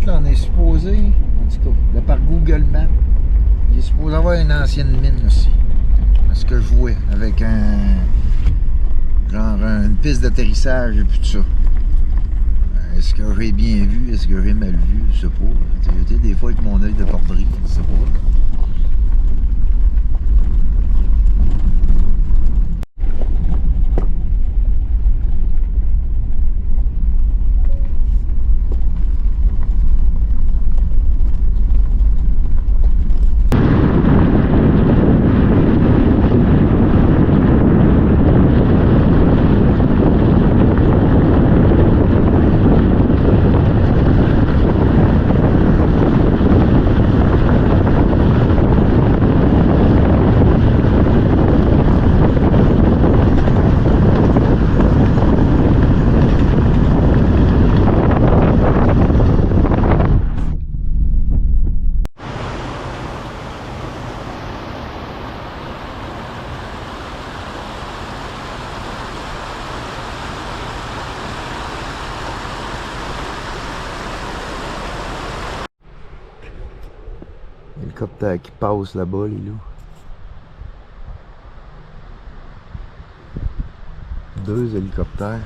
Là, on est supposé, en tout cas, là, par Google Maps, il est supposé avoir une ancienne mine aussi. Ce que je vois, avec genre une piste d'atterrissage et puis tout ça. Est-ce que j'ai bien vu? Est-ce que j'ai mal vu? Je sais pas. Tu sais, des fois avec mon œil de perdrix, je sais pas. Hélicoptère qui passe là-bas, les loups. 2 hélicoptères.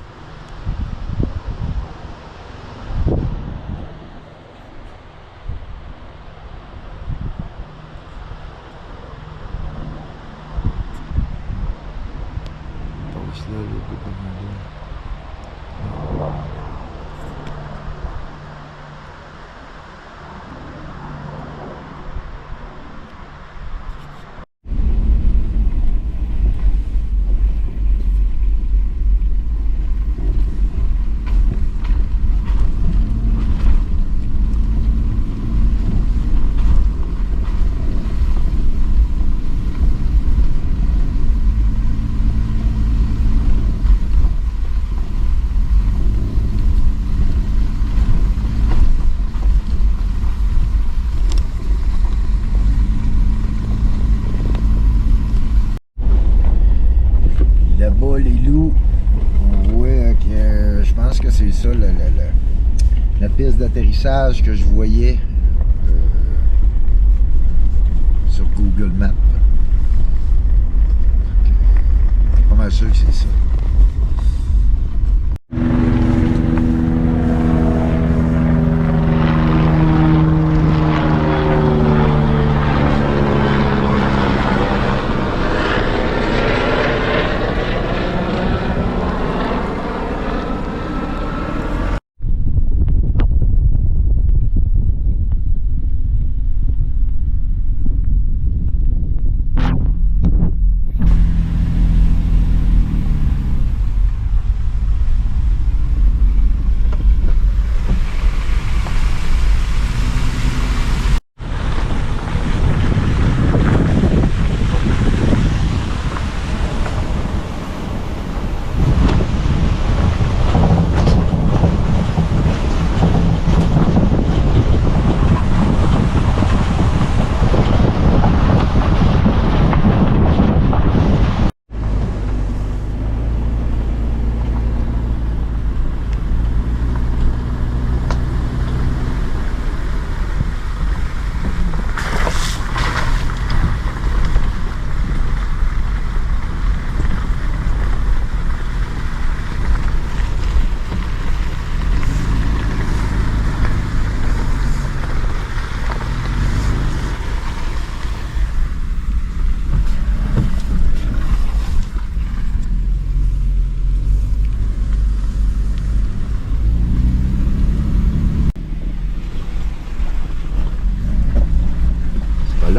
Passe là, là, pas comme là. Là-bas, les loups, on voit que je pense que c'est ça la piste d'atterrissage que je voyais sur Google Maps. Je suis pas mal sûr que c'est ça.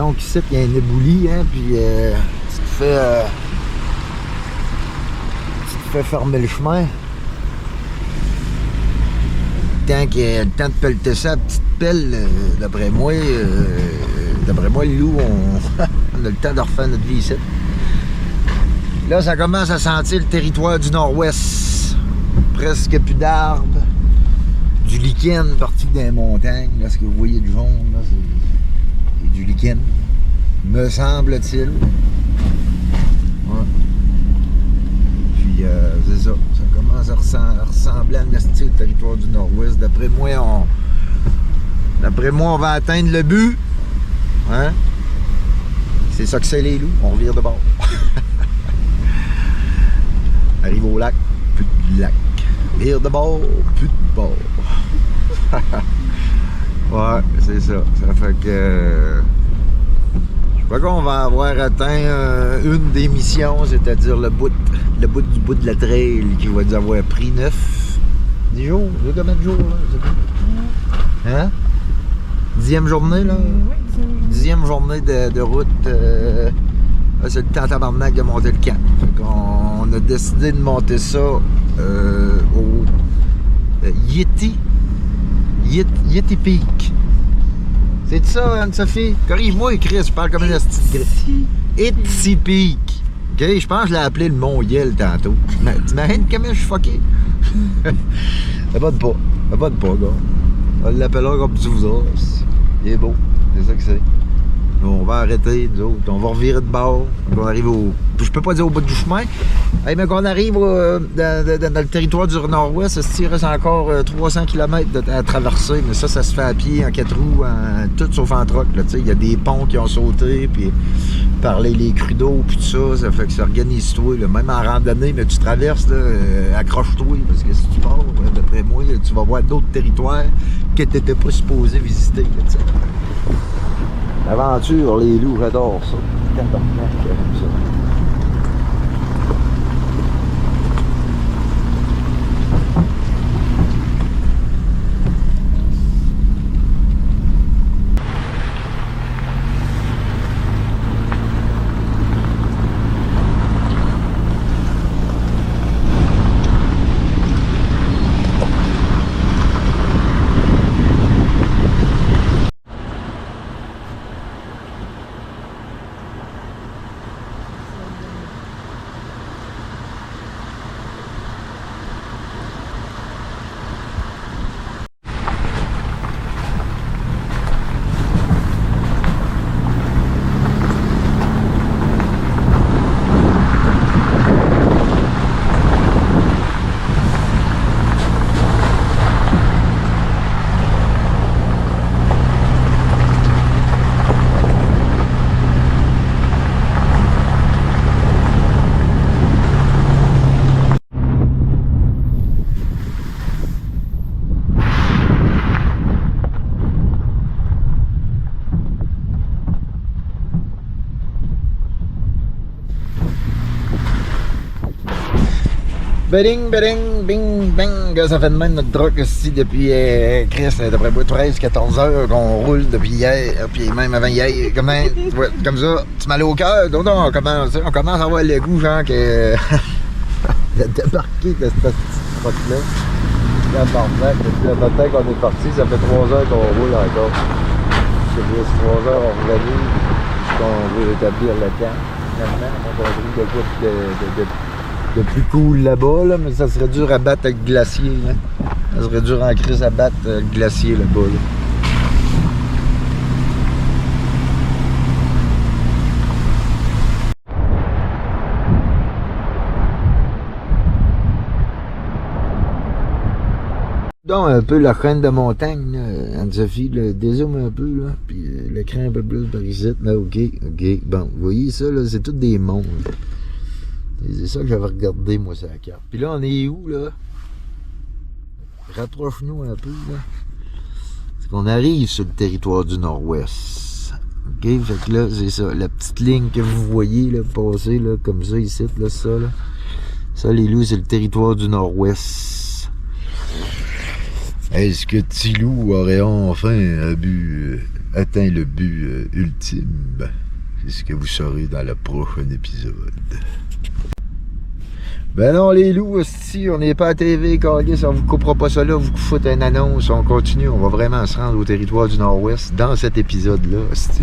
Donc ici, il y a un ébouli, hein, puis tu te fais fermer le chemin. Tant qu'il y a le temps de pelleter ça à petite pelle, d'après moi, le loup, on a le temps de refaire notre vie ici. Là, ça commence à sentir le territoire du nord-ouest. Presque plus d'arbres. Du lichen parti dans les montagnes. Là, ce que vous voyez du jaune, là, c'est du lichen. Me semble-t-il. Ouais. Puis, c'est ça. Ça commence à ressembler à le territoire du nord-ouest. D'après moi, on va atteindre le but. Hein? C'est ça que c'est les loups. On revire de bord. Arrive au lac, plus de lac. Vire de bord, plus de bord. Ouais, c'est ça. Ça fait que... je crois qu'on va avoir atteint une des missions, c'est-à-dire le bout du bout de la trail qui va nous avoir pris 10 jours. Il y a combien de jours, là? Hein? 10e journée, là? Oui, 10e journée de route. C'est le temps tabarnak de monter le camp. Fait qu'on a décidé de monter ça au Yeti Peak. C'est ça, Anne-Sophie? Corrige-moi, Chris, je parle comme une astuce. Yeti Peak. OK, je pense que je l'ai appelé le Mont Yel tantôt. T'imagines comment je suis fucké? Ça va de pas. Ça va de pas, gars. On l'appellera comme tu voudras. Il est beau. C'est ça que c'est. On va arrêter, nous autres. On va revirer de bord. On arrive au... je peux pas dire au bout du chemin. Hey, mais qu'on arrive dans le territoire du nord-ouest, il reste encore 300 km à traverser. Mais ça se fait à pied, en 4 roues, tout sauf en troc. Il y a des ponts qui ont sauté, puis par les crues d'eau, puis tout ça. Ça fait que ça organise-toi. Même en randonnée, mais tu traverses, accroche-toi. Parce que si tu pars, d'après moi, tu vas voir d'autres territoires que tu n'étais pas supposé visiter. L'aventure, les loups, j'adore ça. Tabarnak, j'aime ça. Beding, beding, bing, bang. Ça fait de même notre truck ici depuis, Chris, d'après moi, 13-14 heures qu'on roule depuis hier, puis même avant hier. Ouais, comme ça, tu m'allais au cœur. Donc, on commence à avoir le goût, genre, que. de débarquer de cette petite truck-là. Depuis le matin qu'on est parti, ça fait 3 heures qu'on roule encore. C'est juste 3 heures, on revient, qu'on veut établir le camp. Finalement, on a trouvé de plus cool là-bas, là, mais ça serait dur à battre avec le glacier. Là. Ça serait dur en crise à battre le glacier là-bas. Là. Donc, un peu la chaîne de montagne, Anne-Sophie, dézoome un peu, là, puis l'écran un peu plus par ici. Là, ok. Bon, vous voyez ça, là, c'est tout des monts. Là. C'est ça que j'avais regardé, moi, sur la carte. Puis là, on est où, là? Rapproche-nous un peu, là. C'est qu'on arrive sur le territoire du nord-ouest. OK? Fait que là, c'est ça. La petite ligne que vous voyez, là, passer, là, comme ça, ici, là, ça, là. Ça, les loups, c'est le territoire du nord-ouest. Est-ce que Tilou aurait enfin atteint le but ultime? C'est ce que vous saurez dans le prochain épisode. Ben non, les loups, hostie, on n'est pas à TV, câlisse, on vous coupera pas ça là, vous foutez une annonce, on continue, on va vraiment se rendre au territoire du Nord-Ouest dans cet épisode-là, hostie.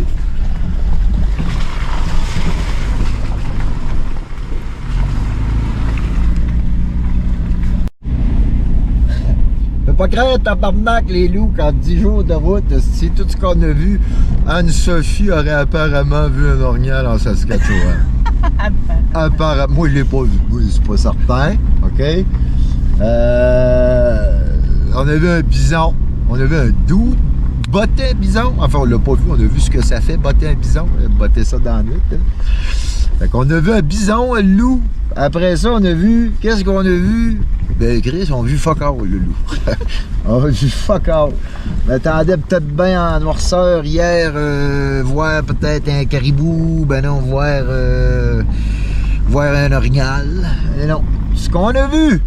Pas craindre, tabarnak, les loups, quand 10 jours de route, c'est tout ce qu'on a vu. Anne-Sophie aurait apparemment vu un orignal en Saskatchewan. Apparemment, moi, je l'ai pas vu. Oui, c'est pas certain. OK? On a vu un bison. On a vu un doux botter bison. Enfin, on l'a pas vu. On a vu ce que ça fait, botter un bison. Botter ça dans la nuit. Hein. Fait qu'on a vu un bison, un loup. Après ça, on a vu... Qu'est-ce qu'on a vu? Ben, Chris, on a vu fuck all, le loup. On a vu fuck all. On attendait peut-être bien en noirceur hier, voir peut-être un caribou, ben non, voir un orignal. Mais non. Ce qu'on a vu,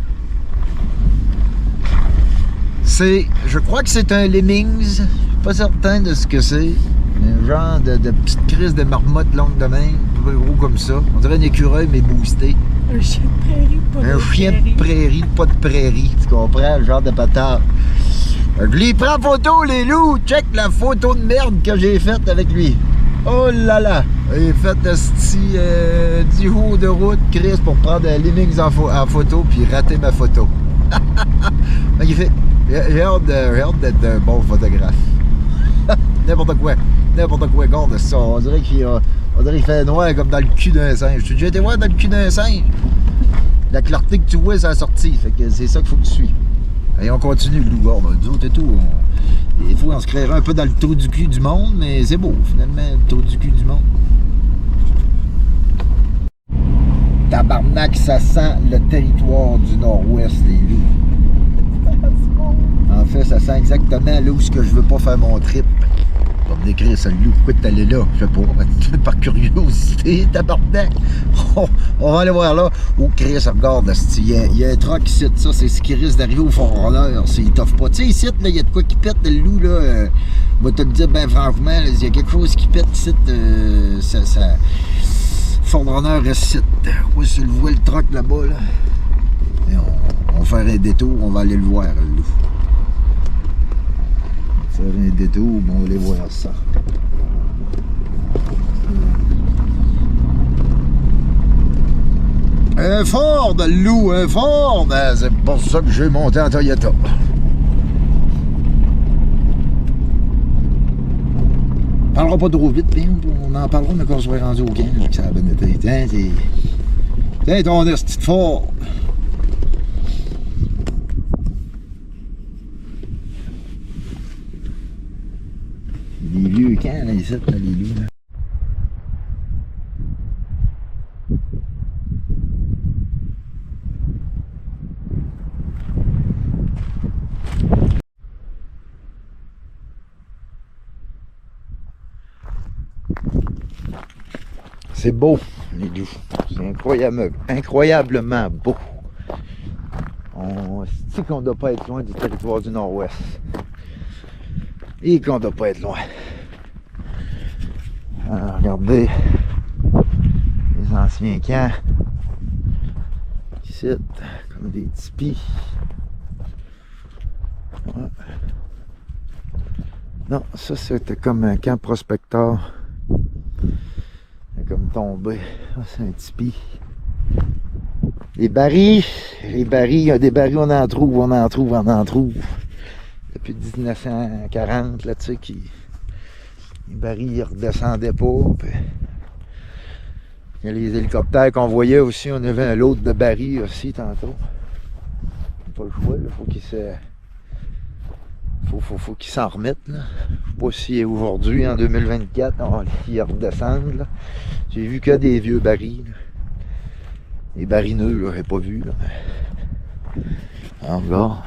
c'est... Je crois que c'est un lemmings. Je suis pas certain de ce que c'est. Un genre de petite crise de marmotte longue de main, gros comme ça. On dirait un écureuil, mais boosté. Un chien de prairie, pas de Un chien de prairie, pas de prairie. Tu comprends? Le genre de patate. Je lui prends photo, les loups. Check la photo de merde que j'ai faite avec lui. Oh là là! J'ai fait 10 jours de route, Chris, pour prendre un lemmings en photo puis rater ma photo. Magnifique. J'ai hâte d'être un bon photographe. N'importe quoi, regarde ça. On dirait qu'il fait noir comme dans le cul d'un singe. Tu as déjà été voir dans le cul d'un singe? La clarté que tu vois, c'est la sortie. Fait que c'est ça qu'il faut que tu suis. Et on continue, le loup. Nous autres et tout. Des fois, on se créerait un peu dans le trou du cul du monde, mais c'est beau, finalement, le trou du cul du monde. Tabarnak, ça sent le territoire du Nord-Ouest, les loups. En fait, ça sent exactement là où je veux pas faire mon trip. On va me décrire ça, le loup. Pourquoi t'es allé là? Je sais pas. Par curiosité, tabarnak. On va aller voir là. Oh, Chris, regarde, il y a un truck ici, ça, c'est ce qui risque d'arriver au fond-rolleur. Il t'offre pas. Tu sais, ici, il y a de quoi qui pète, le loup, là. Je vais te le dire, ben franchement, il y a quelque chose qui pète ici. Ça fond-rolleur reste ici. Ouais, si tu le vois, le truck là-bas, là. Et on va faire un détour, on va aller le voir, le loup. Faire un détour, on va aller voir ça. Un Ford, le loup, un Ford! C'est pour ça que j'ai monté en Toyota. On parlera pas trop vite, bien. On en parlera, mais quand on sera rendu au 15, que ça a bien été. Tiens, ton esti de Ford! Les vieux camps, là, ici, là, les loups, là. C'est beau, les loups. C'est incroyablement beau. On sait qu'on ne doit pas être loin du territoire du Nord-Ouest. Et qu'on ne doit pas être loin. Alors, regardez les anciens camps. Ici, comme des tipis. Ouais. Non, ça c'était comme un camp prospecteur. Comme tombé. C'est un tipi. Les barils, il y a des barils, on en trouve. Depuis 1940, là, tu sais, les barils, ils redescendaient pas. Puis, il y a les hélicoptères qu'on voyait aussi, on avait un lot de barils aussi tantôt. Pas le choix, il faut qu'ils se... Faut qu'ils s'en remettent, là. Je sais pas si aujourd'hui, en 2024, ils redescendent, là. J'ai vu que des vieux barils, là. Les barineux, là, j'ai pas vu, là. Encore.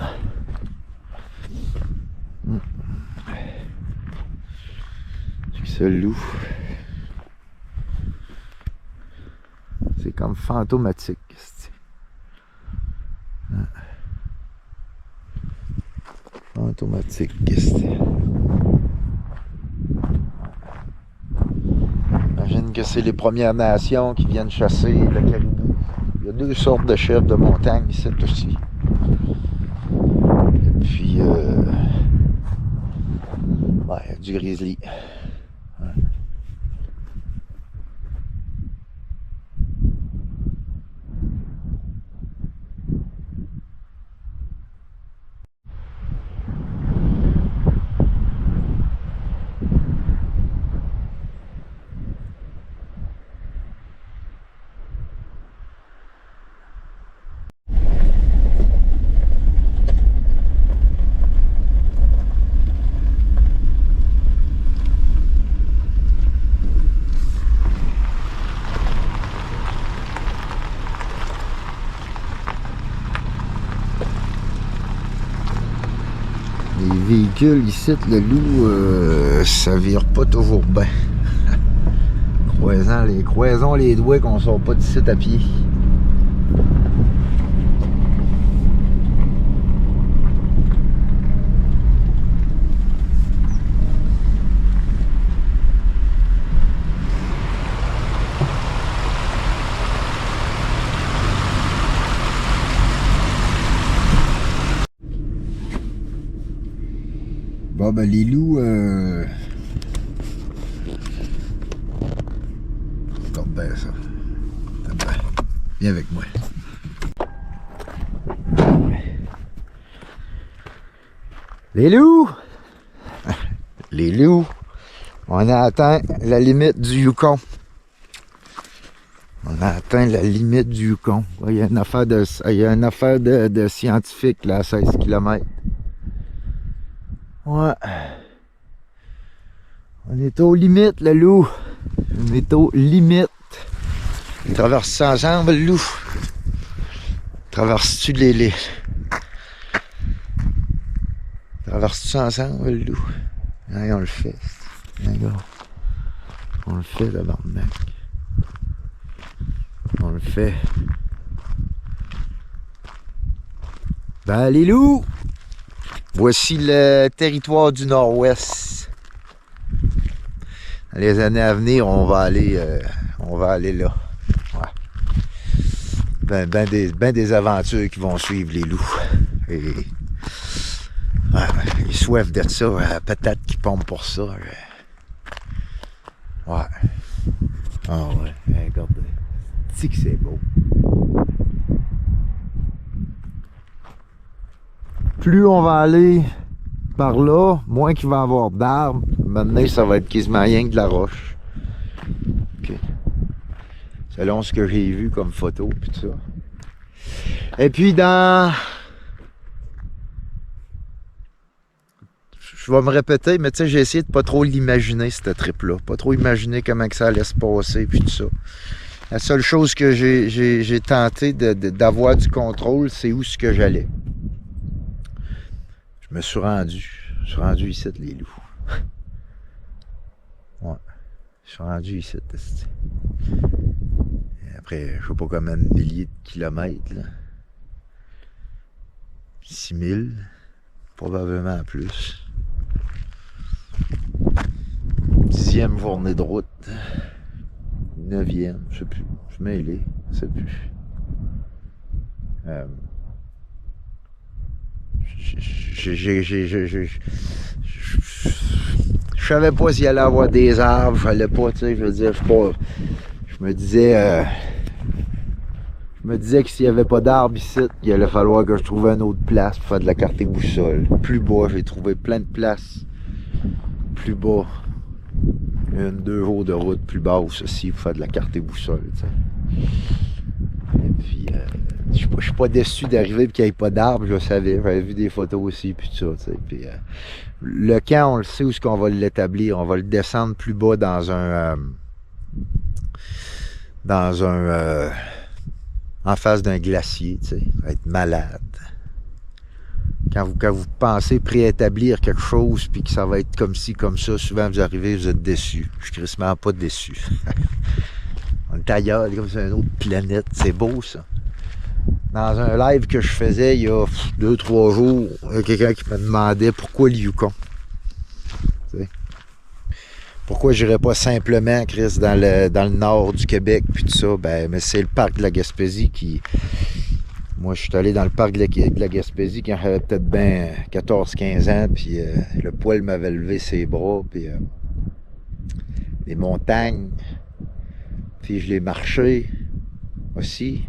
C'est ça, le loup. C'est comme fantomatique. Automatique, qu'est-ce que c'est? J'imagine que c'est les Premières Nations qui viennent chasser le caribou. Il y a 2 sortes de chefs de montagne ici aussi. Et puis, il y a du grizzly. Ouais. Les véhicules ici, le loup, ça vire pas toujours bien. Croisons les doigts qu'on sort pas d'ici à pied. Bon, ben les loups, regarde bien ça. Viens avec moi. Les loups! Les loups! On a atteint la limite du Yukon. On a atteint la limite du Yukon. Il y a une affaire de scientifique là, à 16 km. Ouais. On est aux limites, le loup. On est aux limites. On traverse ça ensemble, le loup. Traverses-tu les... Traverses-tu ça ensemble, le loup? Ouais, on le fait. D'accord. On le fait, tabarnak. On le fait. Ben, les loups! Voici le territoire du Nord-Ouest. Dans les années à venir, on va aller là. Ouais. Ben des aventures qui vont suivre les loups. Et ouais, ils soif d'être ça, peut-être qu'ils pompent pour ça. Ouais. Ah ouais, regardez. C'est que c'est beau. Plus on va aller par là, moins qu'il va y avoir d'arbres. Maintenant, ça va être quasiment rien que de la roche. Okay. Selon ce que j'ai vu comme photo, puis tout ça. Et puis dans... Je vais me répéter, mais tu sais, j'ai essayé de pas trop l'imaginer, cette trip-là. Pas trop imaginer comment que ça allait se passer, puis tout ça. La seule chose que j'ai tenté d'avoir du contrôle, c'est où ce que j'allais. Je me suis rendu. Je suis rendu ici, les loups. Ouais. Je suis rendu ici. Et après, je sais pas combien de milliers de kilomètres, là. 6000. Probablement plus. 10e journée de route. 9e, je sais plus. Je suis mêlé, je sais plus. Je savais pas s'il allait avoir des arbres, je savais pas, tu sais, je veux dire, je me disais que s'il n'y avait pas d'arbres ici, il allait falloir que je trouve une autre place pour faire de la carte et boussole. Plus bas, j'ai trouvé plein de places plus bas. 2 jours de route plus basse aussi pour faire de la carte et boussole, tu sais. Et puis, je suis pas déçu d'arriver et qu'il n'y ait pas d'arbres, je le savais, j'avais vu des photos aussi, puis tout ça, tu sais. Puis, le camp, on le sait où est-ce qu'on va l'établir, on va le descendre plus bas dans en face d'un glacier, tu sais, ça va être malade. Quand vous pensez préétablir quelque chose puis que ça va être comme ci, comme ça, souvent vous arrivez, vous êtes déçus. Je suis crissement pas déçu. On est ailleurs, comme c'est une autre planète. C'est beau, ça. dans un live que je faisais il y a 2-3 jours, il y a quelqu'un qui me demandait pourquoi le Yukon. T'sais. Pourquoi je n'irais pas simplement, Chris, dans le nord du Québec, puis tout ça. Ben, mais c'est le parc de la Gaspésie qui... Moi, je suis allé dans le parc de la Gaspésie quand j'avais peut-être bien 14-15 ans, puis le poil m'avait levé ses bras, puis les montagnes, puis je l'ai marché aussi.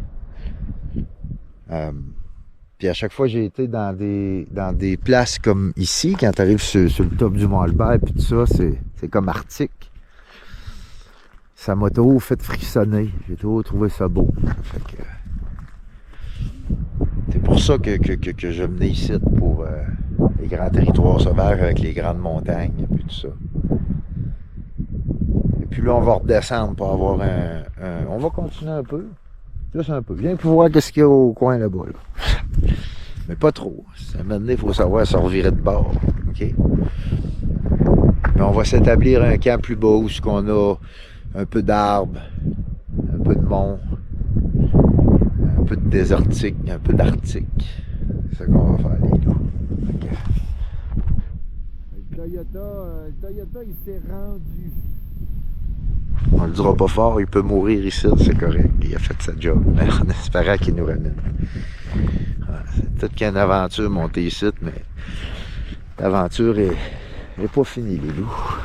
Puis à chaque fois, j'ai été dans des places comme ici, quand tu arrives sur le top du Mont-Albert, puis tout ça, c'est comme arctique. Ça m'a toujours fait frissonner. J'ai toujours trouvé ça beau. Fait que, c'est pour ça que je venais ici pour les grands territoires sauvages avec les grandes montagnes et puis tout ça. Et puis là, on va redescendre pour avoir on va continuer un peu. Juste un peu. Viens pour voir qu'est-ce qu'il y a au coin là-bas. Là. Mais pas trop. À un moment donné, il faut savoir se revirer de bord. OK? Mais on va s'établir un camp plus bas où on a un peu d'arbres, un peu de monts, un peu de désertique, un peu d'arctique. C'est ça qu'on va faire, les loups. Okay. Le Toyota, il s'est rendu. On le dira pas fort, il peut mourir ici, c'est correct. Il a fait sa job. Mais en espérant qu'il nous ramène. C'est peut-être qu'il y a une aventure montée ici, mais l'aventure est pas finie, les loups.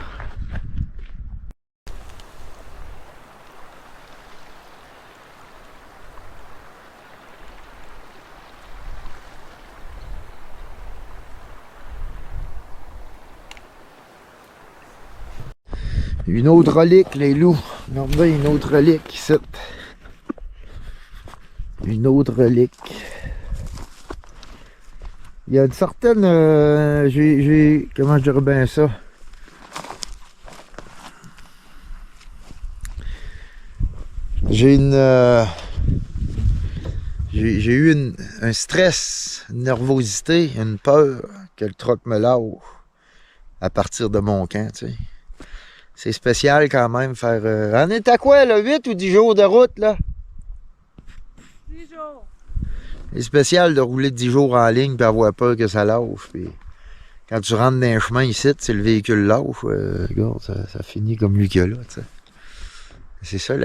Une autre relique, les loups. Regardez, une autre relique ici. Une autre relique. Il y a une certaine... comment je dirais bien ça? J'ai eu un stress, une nervosité, une peur que le troc me lâche à partir de mon camp, tu sais. C'est spécial quand même faire... On est à quoi, là? 8 ou 10 jours de route, là? 10 jours. C'est spécial de rouler 10 jours en ligne et avoir peur que ça lâche. Puis quand tu rentres dans un chemin ici, c'est le véhicule lâche. Regarde, ça finit comme lui qu'il y a là, tu sais. C'est ça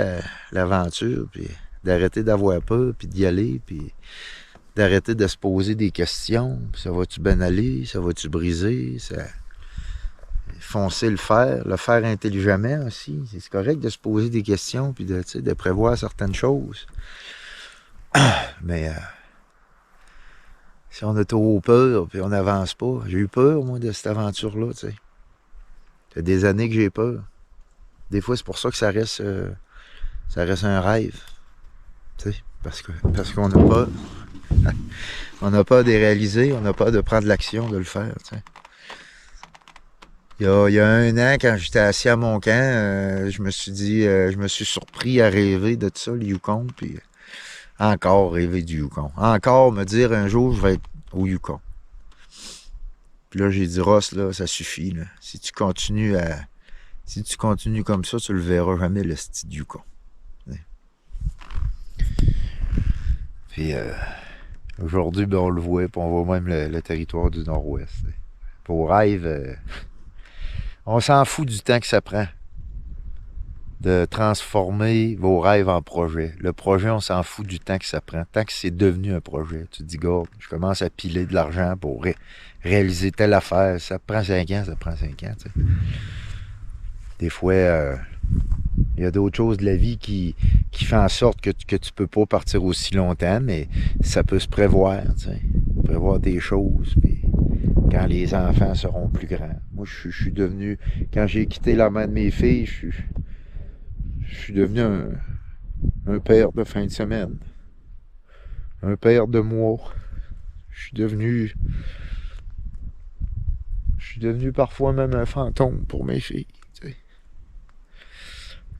l'aventure, puis d'arrêter d'avoir peur, puis d'y aller, puis d'arrêter de se poser des questions. Puis ça va-tu bien aller? Ça va-tu briser? Foncer le faire intelligemment aussi. C'est correct de se poser des questions puis de prévoir certaines choses. Mais si on a trop peur puis on n'avance pas, j'ai eu peur, moi, de cette aventure-là, tu sais. Ça fait des années que j'ai peur. Des fois, c'est pour ça que ça reste un rêve. Tu sais, parce qu'on a peur. On a peur de les réaliser, on a peur de prendre l'action, de le faire, tu sais. Il y a 1 an, quand j'étais assis à mon camp, je me suis surpris à rêver de ça, le Yukon, puis encore rêver du Yukon. Encore me dire un jour, je vais être au Yukon. Puis là, j'ai dit, Ross, là, ça suffit, là. Si tu continues comme ça, tu le verras jamais, le style Yukon. Puis aujourd'hui, ben, on le voit, puis on voit même le territoire du Nord-Ouest. Pour rêve... on s'en fout du temps que ça prend de transformer vos rêves en projet. Le projet, on s'en fout du temps que ça prend. Tant que c'est devenu un projet, tu te dis, gars, je commence à piler de l'argent pour réaliser telle affaire. Ça prend 5 ans, ça prend 5 ans. Tu sais. Des fois, il y a d'autres choses de la vie qui fait en sorte que tu peux pas partir aussi longtemps, mais ça peut se prévoir. Tu sais. Prévoir des choses, puis quand les enfants seront plus grands. Moi, je suis devenu, quand j'ai quitté la main de mes filles, je suis devenu un père de fin de semaine. Un père de mois. Je suis devenu parfois même un fantôme pour mes filles. Tu sais.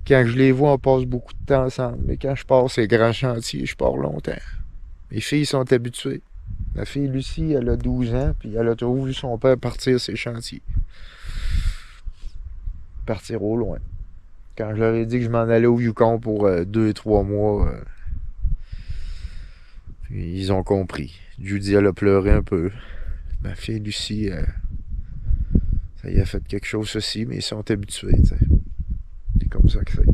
Quand je les vois, on passe beaucoup de temps ensemble. Mais quand je pars ces grands chantiers, je pars longtemps. Mes filles sont habituées. Ma fille Lucie, elle a 12 ans, puis elle a toujours vu son père partir ses chantiers. Partir au loin. Quand je leur ai dit que je m'en allais au Yukon pour 2-3 mois, Ils ont compris. Judy, elle a pleuré un peu. Ma fille Lucie, ça y a fait quelque chose aussi, mais ils sont habitués, tu sais. C'est comme ça que c'est.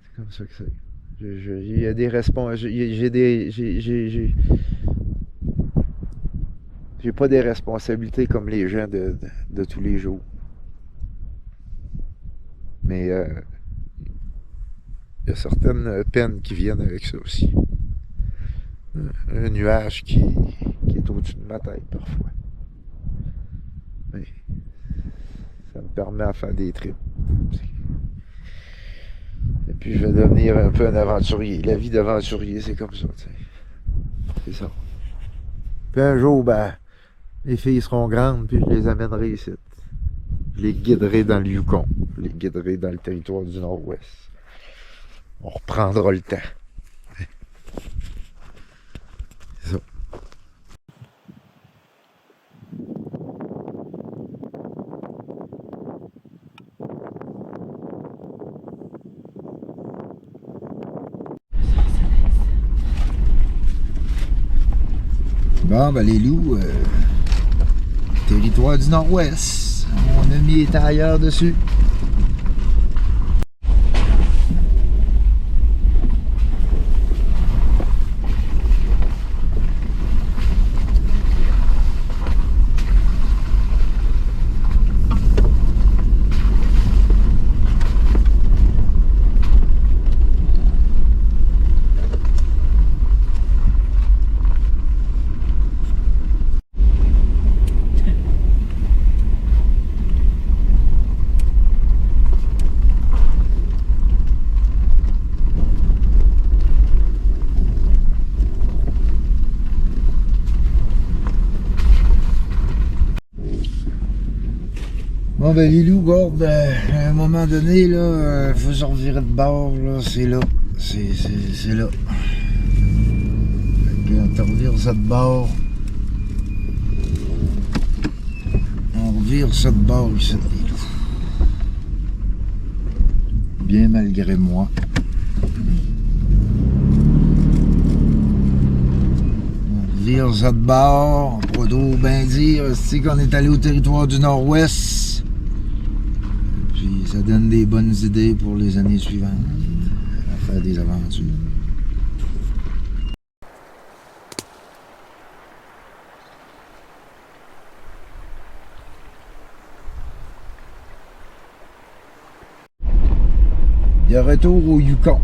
C'est comme ça que c'est. Il y a des responsabilités. J'ai pas des responsabilités comme les gens de tous les jours. Mais il y a certaines peines qui viennent avec ça aussi. Un nuage qui est au-dessus de ma tête parfois. Mais ça me permet à faire des trips. Et puis je vais devenir un peu un aventurier. La vie d'aventurier, c'est comme ça, tu sais. C'est ça. Puis un jour, ben, les filles seront grandes, puis je les amènerai ici. Je les guiderai dans le Yukon. Je les guiderai dans le territoire du Nord-Ouest. On reprendra le temps. C'est ça. Bon, ben les loups, territoire du Nord-Ouest. Mon ami est ailleurs dessus. Bon ben les loups, regarde, à un moment donné, là, faut se revirer de bord, là, c'est là. C'est là. Fait que, on te revire ça de bord. On revire ça de bord ici, les loups. Bien malgré moi. On revire ça de bord. On pourra trop bien dire, c'est qu'on est allé au territoire du Nord-Ouest. Puis ça donne des bonnes idées pour les années suivantes, à faire des aventures. Il y a retour au Yukon.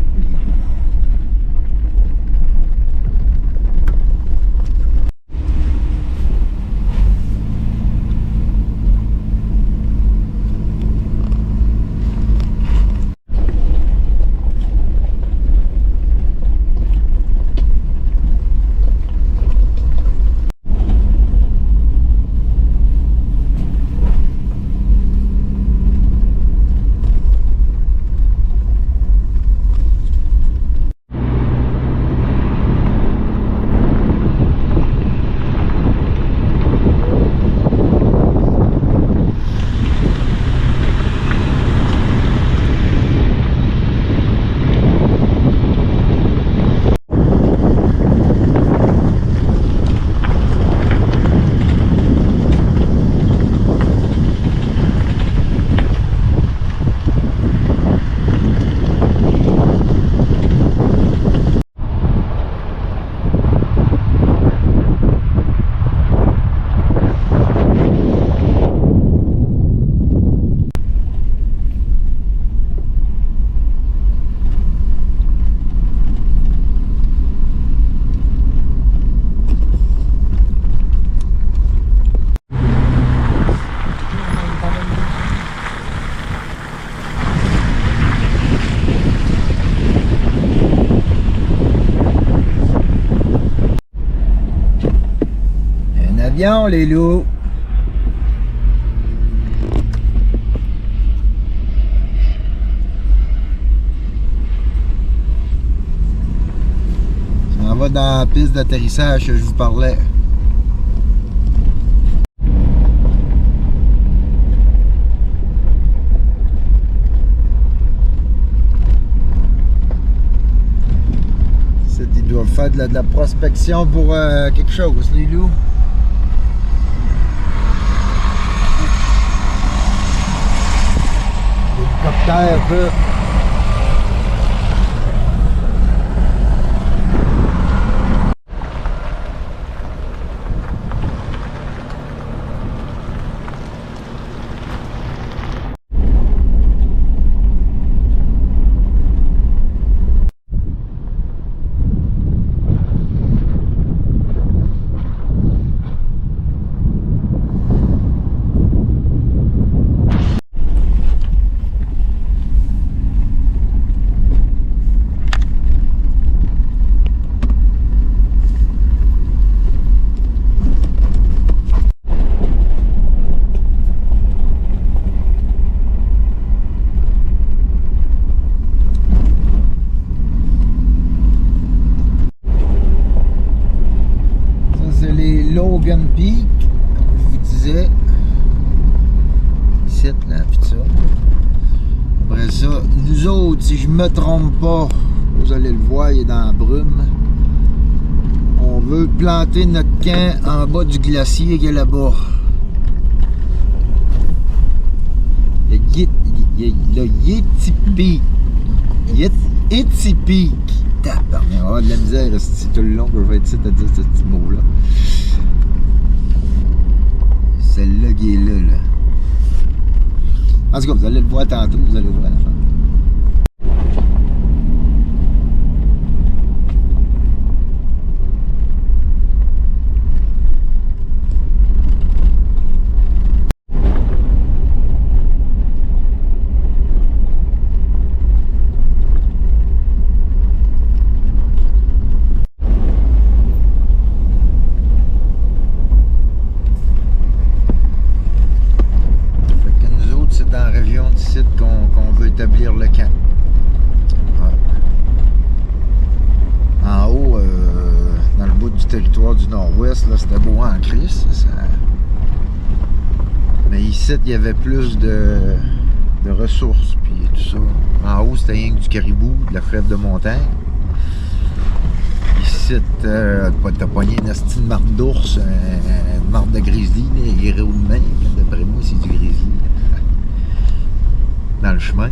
Avion, les loups. Ça m'en va dans la piste d'atterrissage que je vous parlais. Ils doivent faire de la prospection pour quelque chose, les loups. L'hélicoptère peut. Logan Peak, comme je vous disais, ici, là, pis ça. Après ça, nous autres, si je me trompe pas, vous allez le voir, il est dans la brume. On veut planter notre camp en bas du glacier qui est là-bas. Le Yeti Peak. Yeti Peak. Tabarnak, on va avoir de la misère c'est tout le long que je vais être ici à dire ce petit mot-là. Celle-là qui est là, là. En tout cas, vous allez le voir tantôt, vous allez voir à la fin. Dans la région du site qu'on veut établir le camp. Ouais. En haut, dans le bout du territoire du nord-ouest, là, c'était beau en crise. Mais ici, il y avait plus de ressources, puis tout ça. En haut, c'était rien que du caribou, de la frève de montagne. Ici, t'as pogné une astine de marde d'ours, une marde de grizzly, il est haut de main. D'après moi, c'est du grizzly. Dans le chemin.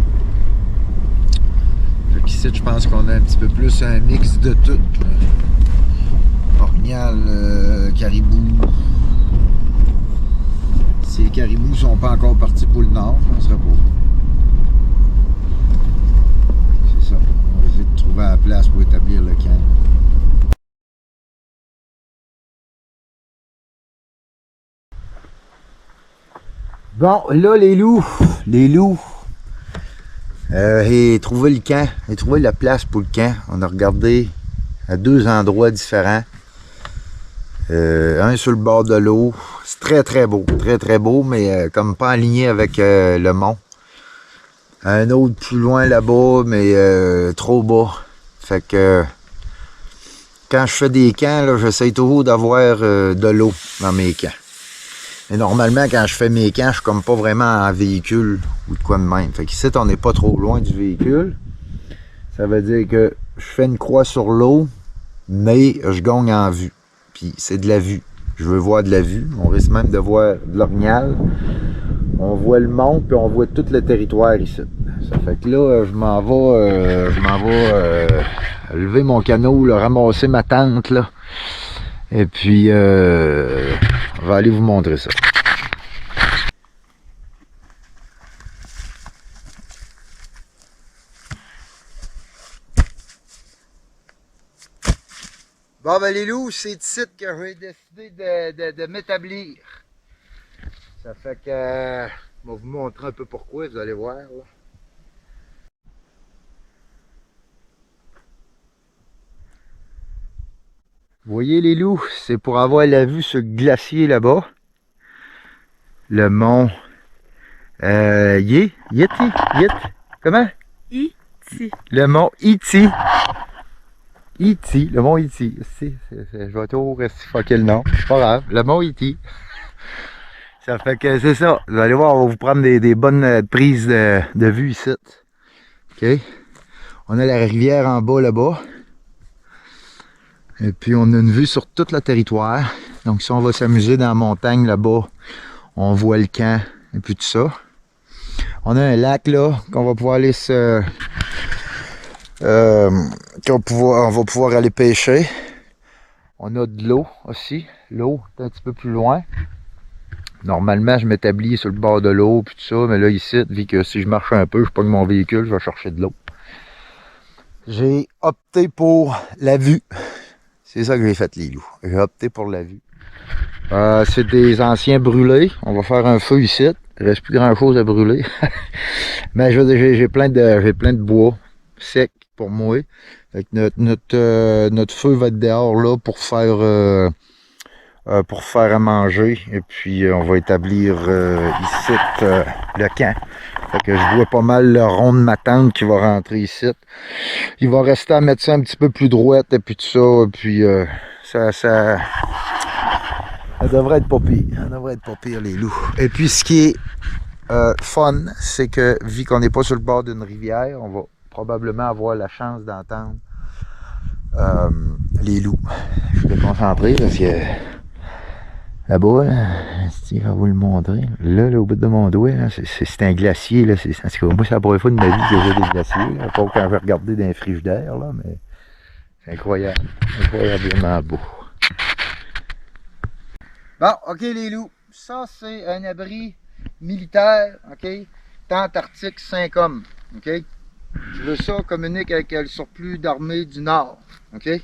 Fait qu'ici, je pense qu'on a un petit peu plus un mix de tout. Orignal, caribou. Si les caribous sont pas encore partis pour le nord, on serait pas. C'est ça. On va essayer de trouver la place pour établir le camp. Bon, là, les loups. J'ai trouvé le camp, j'ai trouvé la place pour le camp. On a regardé à deux endroits différents. Un sur le bord de l'eau. C'est très beau, mais comme pas aligné avec le mont. Un autre plus loin là-bas, mais trop bas. Fait que quand je fais des camps, j'essaie toujours d'avoir de l'eau dans mes camps. Et normalement, quand je fais mes camps, je suis comme pas vraiment en véhicule ou de quoi de même. Fait qu'ici, on n'est pas trop loin du véhicule. Ça veut dire que je fais une croix sur l'eau, mais je gagne en vue. Puis c'est de la vue. Je veux voir de la vue. On risque même de voir de l'Orignal. On voit le mont, puis on voit tout le territoire ici. Ça fait que là, je m'en vais lever mon canot, là, ramasser ma tente, là. Et puis, on va aller vous montrer ça. Bon, ben les loups, c'est ici que j'ai décidé de m'établir. Ça fait que, je vais vous montrer un peu pourquoi, vous allez voir, là. Vous voyez les loups, c'est pour avoir la vue sur le glacier là-bas. Le mont Yeti? Comment? Iti. Le mont Iti. Le mont Iti. Je vais toujours rester fucké le nom. C'est pas grave. Le mont Iti. Ça fait que c'est ça. Vous allez voir, on va vous prendre des bonnes prises de vue ici. OK? On a la rivière en bas là-bas. Et puis on a une vue sur tout le territoire. Donc si on va s'amuser dans la montagne là-bas, on voit le camp et puis tout ça. On a un lac là qu'on va pouvoir aller on va pouvoir aller pêcher. On a de l'eau aussi. L'eau est un petit peu plus loin. Normalement, je m'établis sur le bord de l'eau puis tout ça, mais là ici, vu que si je marche un peu, je pogne mon véhicule, je vais chercher de l'eau. J'ai opté pour la vue. C'est ça que j'ai fait, les loups. J'ai opté pour la vue. C'est des anciens brûlés. On va faire un feu ici. Il ne reste plus grand chose à brûler. Mais j'ai plein de bois sec pour moi. Fait que notre feu va être dehors là pour faire à manger. Et puis on va établir ici le camp. Fait que je vois pas mal le rond de ma tente qui va rentrer ici. Il va rester à mettre ça un petit peu plus droite et puis tout ça. Et puis ça devrait être pas pire. Ça devrait être pas pire, les loups. Et puis ce qui est fun, c'est que vu qu'on n'est pas sur le bord d'une rivière, on va probablement avoir la chance d'entendre les loups. Je vais me concentrer parce que là-bas, je vais vous le montrer. Là, au bout de mon doigt, c'est un glacier. Là, moi, c'est la première fois de ma vie que j'ai des glaciers. Là, pas quand j'ai regardé dans les frigidaires, là, mais c'est incroyable. Incroyablement beau. Bon, ok les loups. Ça, c'est un abri militaire, ok? Tente Arctique 5 hommes, ok? Je veux ça communique avec le surplus d'armée du Nord, ok?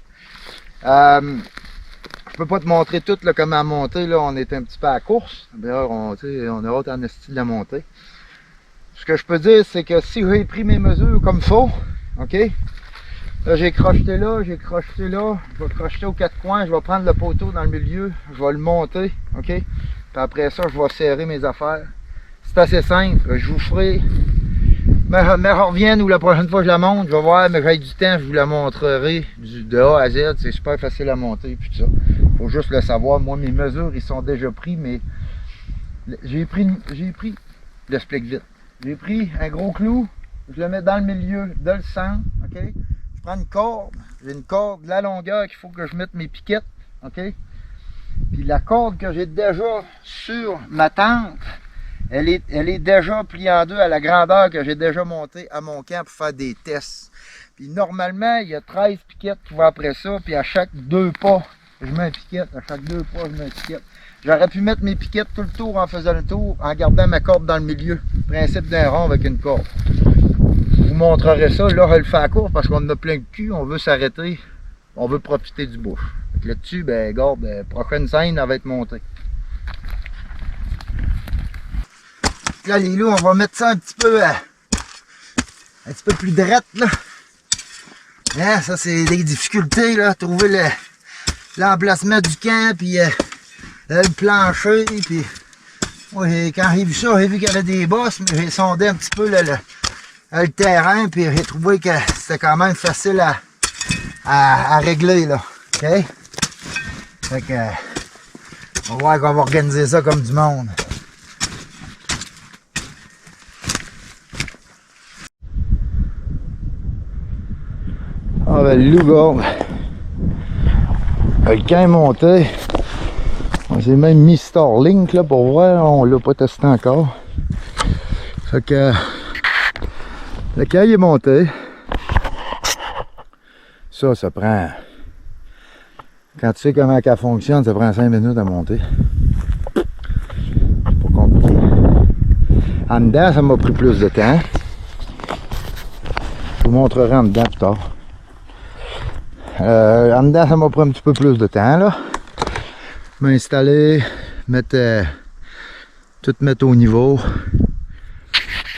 Je peux pas te montrer tout là, comment monter, là, on est un petit peu à la course. D'ailleurs, on a hâte en esti de la montée. Ce que je peux dire, c'est que si j'ai pris mes mesures comme faut, ok? Là, j'ai crocheté là, je vais crocheter aux quatre coins, je vais prendre le poteau dans le milieu, je vais le monter, ok? Puis après ça, je vais serrer mes affaires. C'est assez simple, je vous ferai... Mais revienne ou la prochaine fois que je la monte, je vais voir, mais j'ai du temps, je vous la montrerai de A à Z, c'est super facile à monter, puis tout ça. Faut juste le savoir, moi mes mesures, ils sont déjà pris, mais j'ai pris, je l'explique vite. J'ai pris un gros clou, je le mets dans le milieu de le centre, ok? Je prends une corde, j'ai une corde de la longueur qu'il faut que je mette mes piquettes, ok? Puis la corde que j'ai déjà sur ma tente, elle est déjà pliée en deux à la grandeur que j'ai déjà montée à mon camp pour faire des tests. Puis normalement, il y a 13 piquettes qui vont après ça, puis à chaque 2 pas, je mets une piquette. À chaque 2 pas, je mets une piquette. J'aurais pu mettre mes piquettes tout le tour en faisant le tour, en gardant ma corde dans le milieu. Principe d'un rond avec une corde. Je vous montrerai ça. Là, je le fais à court parce qu'on en a plein le cul, on veut s'arrêter. On veut profiter du bush. Là-dessus, ben, regarde, prochaine scène, elle va être montée. Là, les loups, on va mettre ça un petit peu plus drette, là. Hein, ça, c'est des difficultés, là. Trouver l'emplacement du camp, puis le plancher, puis... Ouais, quand j'ai vu ça, j'ai vu qu'il y avait des bosses, mais j'ai sondé un petit peu le terrain, puis j'ai trouvé que c'était quand même facile à régler, là. OK? Fait que... on va voir qu'on va organiser ça comme du monde. Ah ben le loup, le camp est monté. On s'est même mis Starlink là pour voir, on l'a pas testé encore. Fait que le camp est monté. Ça prend... Quand tu sais comment elle fonctionne, ça prend 5 minutes à monter. C'est pas compliqué. En dedans, ça m'a pris plus de temps. Je vous montrerai en dedans plus tard. En dedans, ça m'a pris un petit peu plus de temps là. M'installer, tout mettre au niveau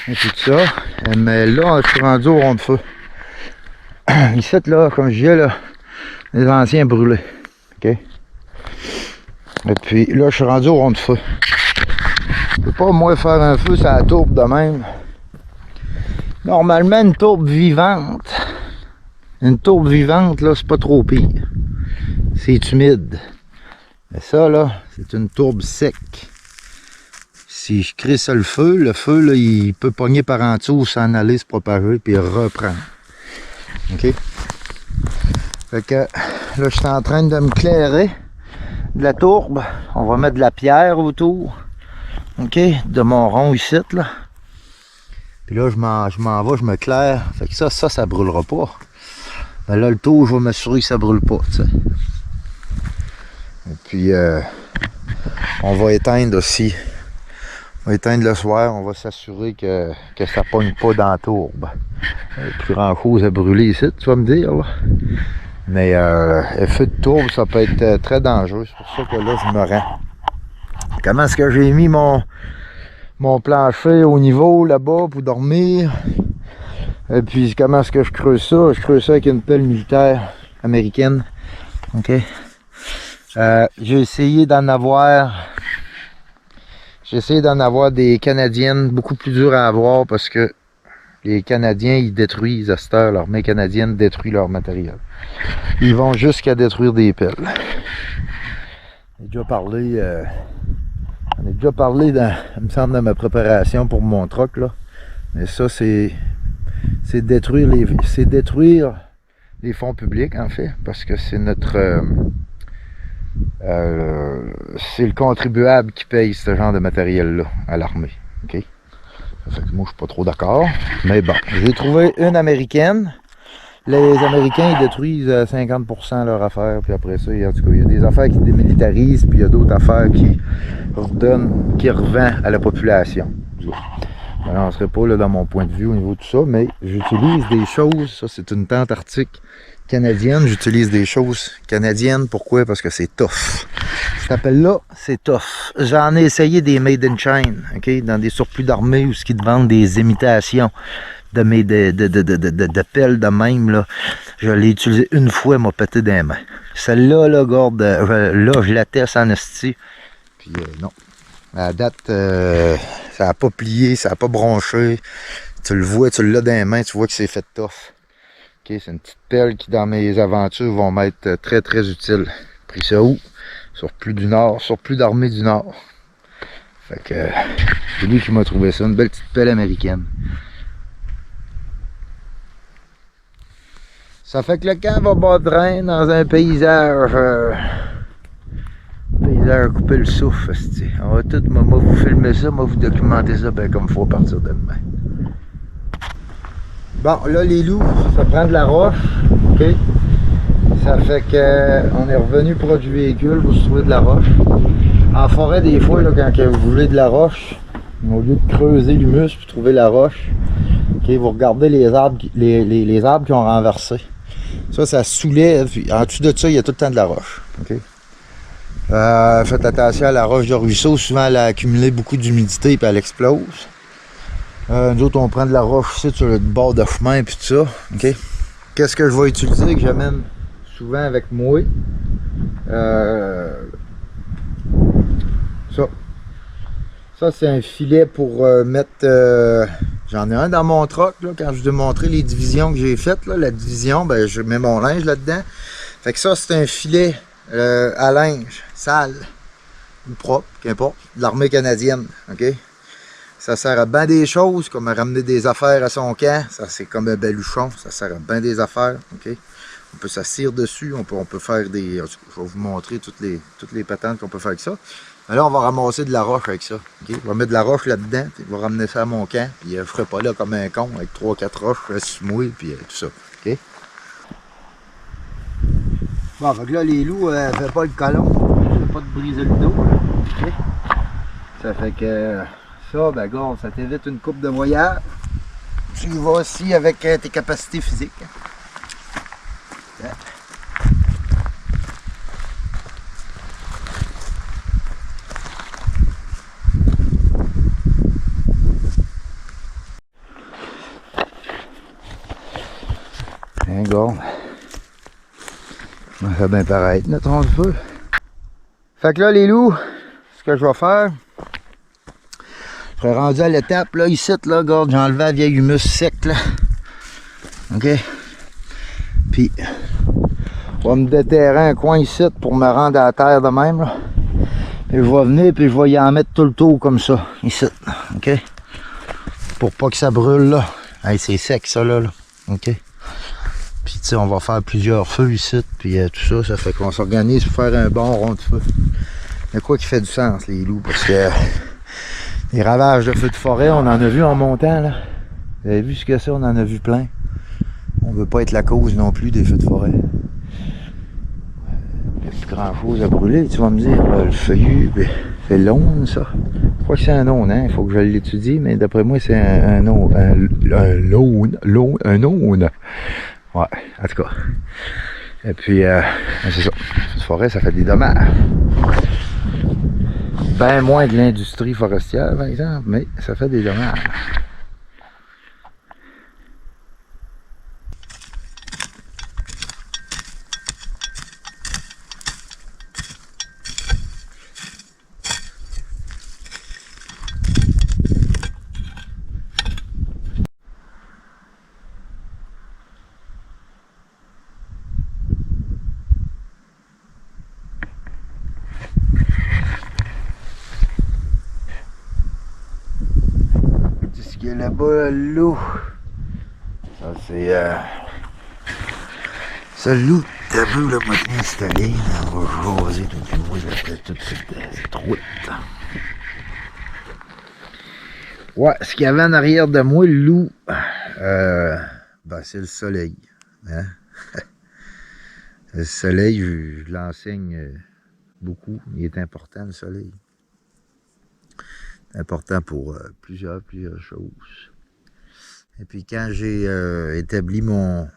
et tout ça. Mais là, je suis rendu au rond de feu. Ici, là, comme je disais, là, les anciens brûlés. OK? Et puis là, je suis rendu au rond de feu. Je peux pas, moi, faire un feu sur la tourbe de même. Normalement, une tourbe vivante. Une tourbe vivante, là, c'est pas trop pire. C'est humide. Mais ça, là, c'est une tourbe sec. Si je crée ça le feu, là, il peut pogner par en dessous, s'en aller, se propager, puis reprendre. OK? Fait que, Là, je suis en train de me clairer de la tourbe. On va mettre de la pierre autour. OK? De mon rond ici, là. Puis là, je m'en vais, je me claire. Fait que ça brûlera pas. Mais là, le tour, je vais m'assurer que ça brûle pas, tu sais. Et puis, on va éteindre aussi. On va éteindre le soir. On va s'assurer que ça pogne pas dans la tourbe. Plus grand chose à brûler ici, tu vas me dire, là. Mais effet de tourbe, ça peut être très dangereux. C'est pour ça que là, je me rends. Comment est-ce que j'ai mis mon plancher au niveau là-bas pour dormir? Et puis comment est-ce que je creuse ça? Je creuse ça avec une pelle militaire américaine. OK? J'ai essayé d'en avoir des canadiennes beaucoup plus dures à avoir parce que les Canadiens, ils détruisent à cette heure, l'armée canadienne détruit leur matériel. Ils vont jusqu'à détruire des pelles. J'ai déjà parlé, on a déjà parlé dans, il me semble, de ma préparation pour mon truck, là. Mais ça, c'est détruire les fonds publics, en fait, parce que c'est notre... c'est le contribuable qui paye ce genre de matériel-là à l'armée. OK? Ça fait que moi, je suis pas trop d'accord. Mais bon, j'ai trouvé une américaine. Les Américains, ils détruisent 50% leur affaire, puis après ça, en tout cas, il y a des affaires qui démilitarisent, puis il y a d'autres affaires qui redonnent, qui revendent à la population. Je ne serai pas là dans mon point de vue au niveau de tout ça, mais j'utilise des choses, ça c'est une tente arctique canadienne, j'utilise des choses canadiennes. Pourquoi? Parce que c'est tough. Cette appel-là, c'est tough. J'en ai essayé des made in China, OK? Dans des surplus d'armée où ils te vendent des imitations de pelles de même, là. Je l'ai utilisé une fois, elle m'a pété des mains. Celle-là, là, garde, là, je la teste en esti. Puis non. À la date, ça n'a pas plié, ça n'a pas bronché. Tu le vois, tu l'as dans les mains, tu vois que c'est fait tough. Okay, c'est une petite pelle qui, dans mes aventures, vont m'être très très utile. J'ai pris ça où? Sur plus du Nord, sur plus d'armée du Nord. Fait que c'est lui qui m'a trouvé ça, une belle petite pelle américaine. Ça fait que le camp va bas de train dans un paysage. Paysage couper le souffle. On va tout, moi vous filmer ça, moi vous documenter ça ben, comme il faut à partir de demain. Bon, là les loups, ça prend de la roche, OK? Ça fait que on est revenu proche du véhicule pour se trouver de la roche. En forêt, des fois, là, quand vous voulez de la roche, au lieu de creuser l'humus pour trouver la roche, OK, vous regardez les arbres, les arbres qui ont renversé. Ça soulève, puis en dessous de ça, il y a tout le temps de la roche, OK? Faites attention à la roche de ruisseau, souvent elle a accumulé beaucoup d'humidité et elle explose. Nous autres, on prend de la roche ici sur le bord de chemin puis tout ça. Okay? Qu'est-ce que je vais utiliser, que j'amène souvent avec moi? Ça c'est un filet pour mettre... j'en ai un dans mon truck, là, quand je vous ai montré les divisions que j'ai faites. Là, la division, ben, je mets mon linge là-dedans. Fait que ça, c'est un filet à linge, sale ou propre, qu'importe, de l'armée canadienne. OK? Ça sert à bien des choses, comme à ramener des affaires à son camp. Ça, c'est comme un baluchon. Ça sert à bien des affaires. OK? On peut s'assire dessus. On peut faire des... Je vais vous montrer toutes les patentes qu'on peut faire avec ça. Mais là, on va ramasser de la roche avec ça. Okay? On va mettre de la roche là-dedans. Puis je vais ramener ça à mon camp. Puis je ne ferai pas là comme un con avec 3-4 roches sur moi. Puis tout ça. OK? Bon, donc là, les loups, ne fait pas le colon. Je vais pas te briser le dos. Okay? Ça fait que... Ça, ben gars, ça t'évite une coupe de voyage. Tu y vas aussi avec tes capacités physiques. Hein, gars. Ça va bien paraître, notre tronc de feu. Fait que là, les loups, ce que je vais faire, je serais rendu à l'étape, là, ici, là, regarde, j'ai enlevé la vieille humus sec, là. OK? Puis, je vais me déterrer un coin ici pour me rendre à la terre de même, là. Et je vais venir, puis je vais y en mettre tout le tour comme ça, ici. OK? Pour pas que ça brûle, là. Hey, c'est sec, ça, là. OK? Puis tu sais, on va faire plusieurs feux ici, puis tout ça, ça fait qu'on s'organise pour faire un bon rond de feu. Il y a quoi qui fait du sens, les loups, parce que les ravages de feux de forêt, on en a vu en montant, là. Vous avez vu ce que c'est, on en a vu plein. On veut pas être la cause non plus des feux de forêt. Il n'y a plus grand chose à brûler, tu vas me dire, le feuillu, c'est l'aune, ça. Je crois que c'est un aune, hein, il faut que je l'étudie, mais d'après moi, c'est un aune. Un aune. Ouais, en tout cas. Et puis, c'est ça. Feu de forêt, ça fait des dommages. Ben moins de l'industrie forestière, par exemple, mais ça fait des dommages. Il y a là-bas, le loup. Ça, c'est. Ça, le loup, t'as vu, là, m'a installé. On va jaser tout le monde après toute cette route. Ouais, ce qu'il y avait en arrière de moi, le loup, ben, c'est le soleil. Hein? Le soleil, je l'enseigne beaucoup. Il est important, le soleil. Important pour plusieurs choses. Et puis quand j'ai établi mon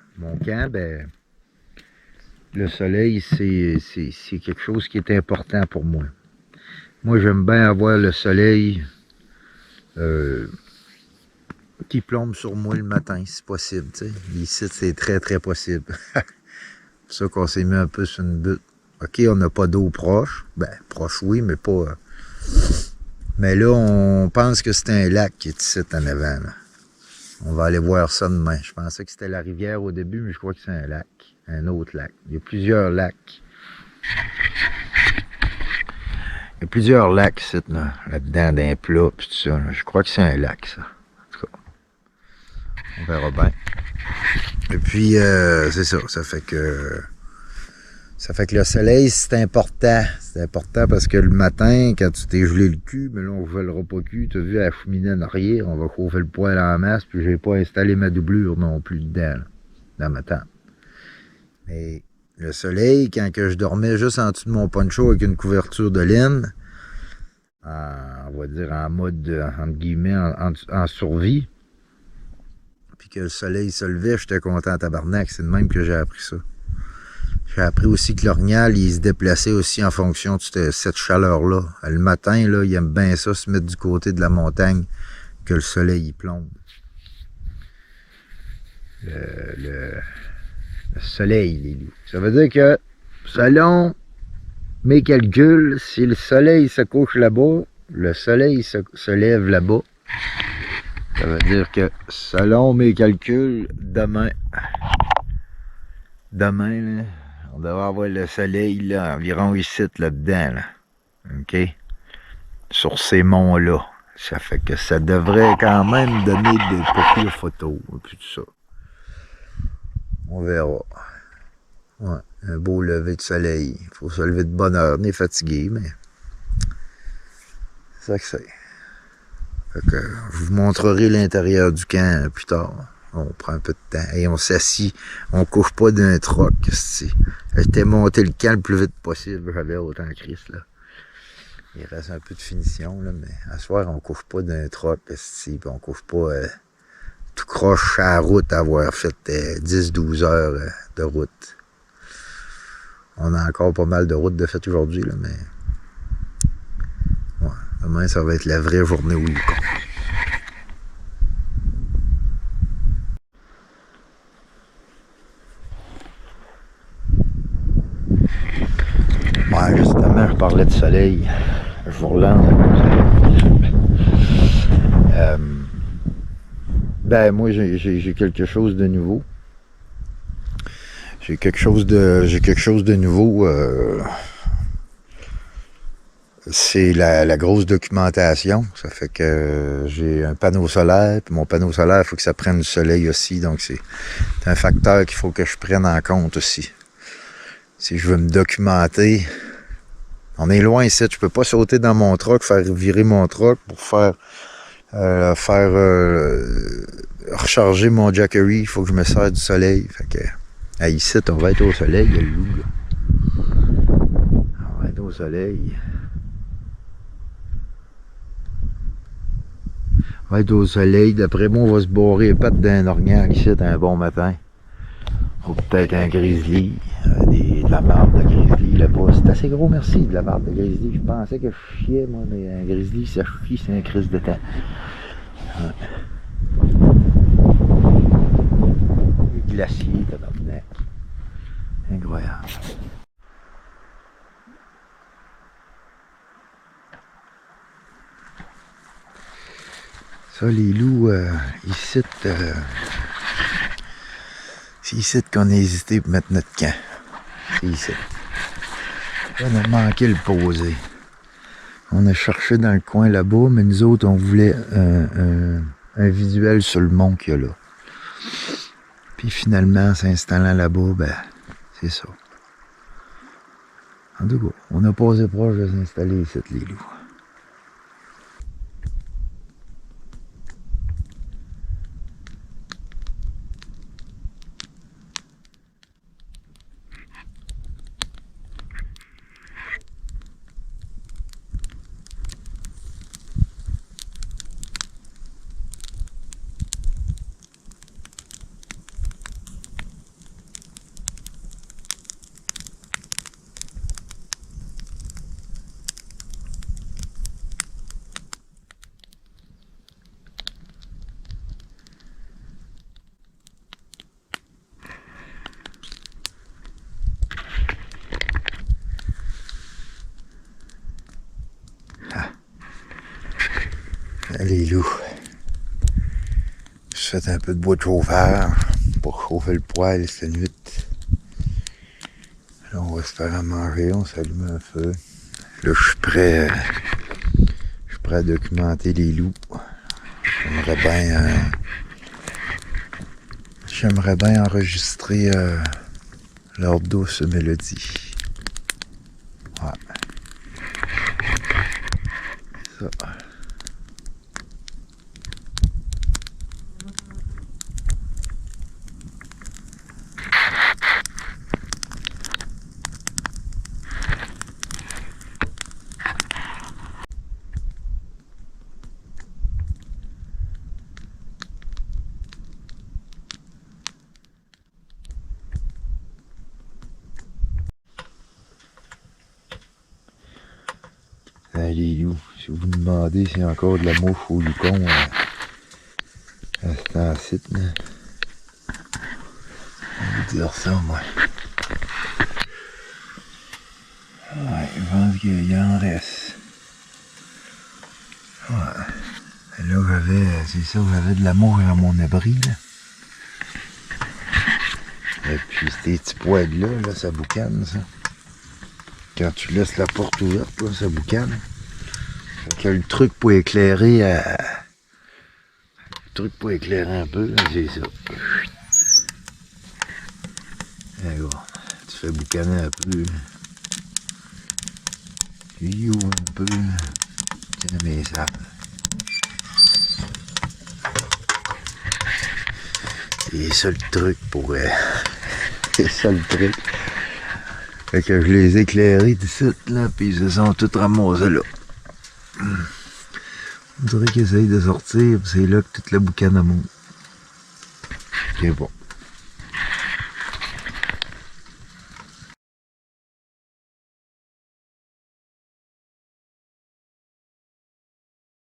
camp, ben le soleil, c'est quelque chose qui est important pour moi. Moi, j'aime bien avoir le soleil qui plombe sur moi le matin, si possible. T'sais. Ici, c'est très, très possible. C'est pour ça qu'on s'est mis un peu sur une butte. OK, on n'a pas d'eau proche. Ben, proche, oui, mais pas... Mais là, on pense que c'est un lac qui est ici en avant. Là. On va aller voir ça demain. Je pensais que c'était la rivière au début, mais je crois que c'est un lac. Un autre lac. Il y a plusieurs lacs. Il y a plusieurs lacs ici, là-dedans, d'un plat, puis tout ça. Là. Je crois que c'est un lac, ça. En tout cas, on verra bien. Et puis, c'est ça. Ça fait que le soleil, c'est important. C'est important parce que le matin, quand tu t'es gelé le cul, mais là, on ne gelera pas le cul. Tu as vu, à la cheminée en arrière, on va chauffer le poêle en masse, puis je n'ai pas installé ma doublure non plus dedans, là, dans ma tente. Mais le soleil, quand que je dormais juste en dessous de mon poncho avec une couverture de laine, on va dire en mode, entre guillemets, en survie, puis que le soleil se levait, j'étais content à tabarnak. C'est de même que j'ai appris ça. J'ai appris aussi que l'orignal, il se déplaçait aussi en fonction de cette chaleur-là. Le matin, là, il aime bien ça, se mettre du côté de la montagne que le soleil y plombe. Le soleil, les loups. Ça veut dire que, selon mes calculs, si le soleil se couche là-bas, le soleil se lève là-bas. Ça veut dire que, selon mes calculs, demain, là, on devrait avoir le soleil là, environ ici, là-dedans. Là. OK? Sur ces monts-là. Ça fait que ça devrait quand même donner des petites photos. Et puis tout ça. On verra. Ouais, un beau lever de soleil. Il faut se lever de bonne heure. On est fatigué, mais c'est ça que c'est. Fait que je vous montrerai l'intérieur du camp plus tard. On prend un peu de temps. Et on s'assit. On couche pas d'un troc. J'étais monté le camp le plus vite possible. J'avais autant de crise, là. Il reste un peu de finition, là, mais à ce soir, on couche pas d'un troc. On couche pas tout croche à la route à avoir fait 10-12 heures de route. On a encore pas mal de route de fait aujourd'hui, là, mais ouais, demain, ça va être la vraie journée où il compte. Ouais, justement, je parlais de soleil. Je vous relance. Ben, moi, j'ai quelque chose de nouveau. J'ai quelque chose de nouveau c'est la grosse documentation. Ça fait que j'ai un panneau solaire, puis mon panneau solaire, il faut que ça prenne du soleil aussi. Donc c'est un facteur qu'il faut que je prenne en compte aussi. Si je veux me documenter, on est loin ici, je peux pas sauter dans mon truck, faire virer mon truck pour recharger mon Jackery. Il faut que je me sers du soleil. Fait que ici, on va être au soleil, il y a le loup là. On va être au soleil. On va être au soleil. D'après moi, on va se bourrer les pattes d'un orignal ici un bon matin. Ou peut-être un grizzly. De la marde de grizzly là-bas. C'est assez gros, merci, de la marde de grizzly. Je pensais que je chiais, moi, mais un grizzly, ça chie, c'est un crise de temps. Ouais. Les glaciers, tabarnak. Incroyable. Ça, les loups, ici, c'est ici qu'on a hésité pour mettre notre camp. C'est ici. On a manqué le poser. On a cherché dans le coin là-bas, mais nous autres, on voulait un visuel sur le mont qu'il y a là. Puis finalement, s'installant là-bas, ben, c'est ça. En tout cas, on a posé proche de s'installer ici, les loups. Les loups. Je fais un peu de bois de chauffage pour chauffer le poêle cette nuit. Là, on va se faire à manger, on s'allume un feu. Là, je suis prêt à documenter les loups. J'aimerais bien enregistrer leur douce mélodie. Ouais. Ça. Les loups, si vous me demandez s'il y a encore de la mouche au Yukon à ce temps-ci, je vais vous dire ça, moi. Ouais, je pense qu'il y en reste. Ouais. Là, j'avais de l'amour à mon abri, là. Et puis, ces petits poils-là, là, ça boucane, ça. Quand tu laisses la porte ouverte, là, ça boucane. Fait que le truc pour éclairer un peu, là, c'est ça. D'accord. Tu fais boucaner un peu. Tu ouvres un peu. Tiens, mes sables. C'est ça le truc pour... c'est ça le truc. Fait que je les ai éclairés d'ici, là, puis ils se sont tous ramassés là. On dirait qu'ils essayent de sortir, puis c'est là que toute la boucane monte. C'est bon.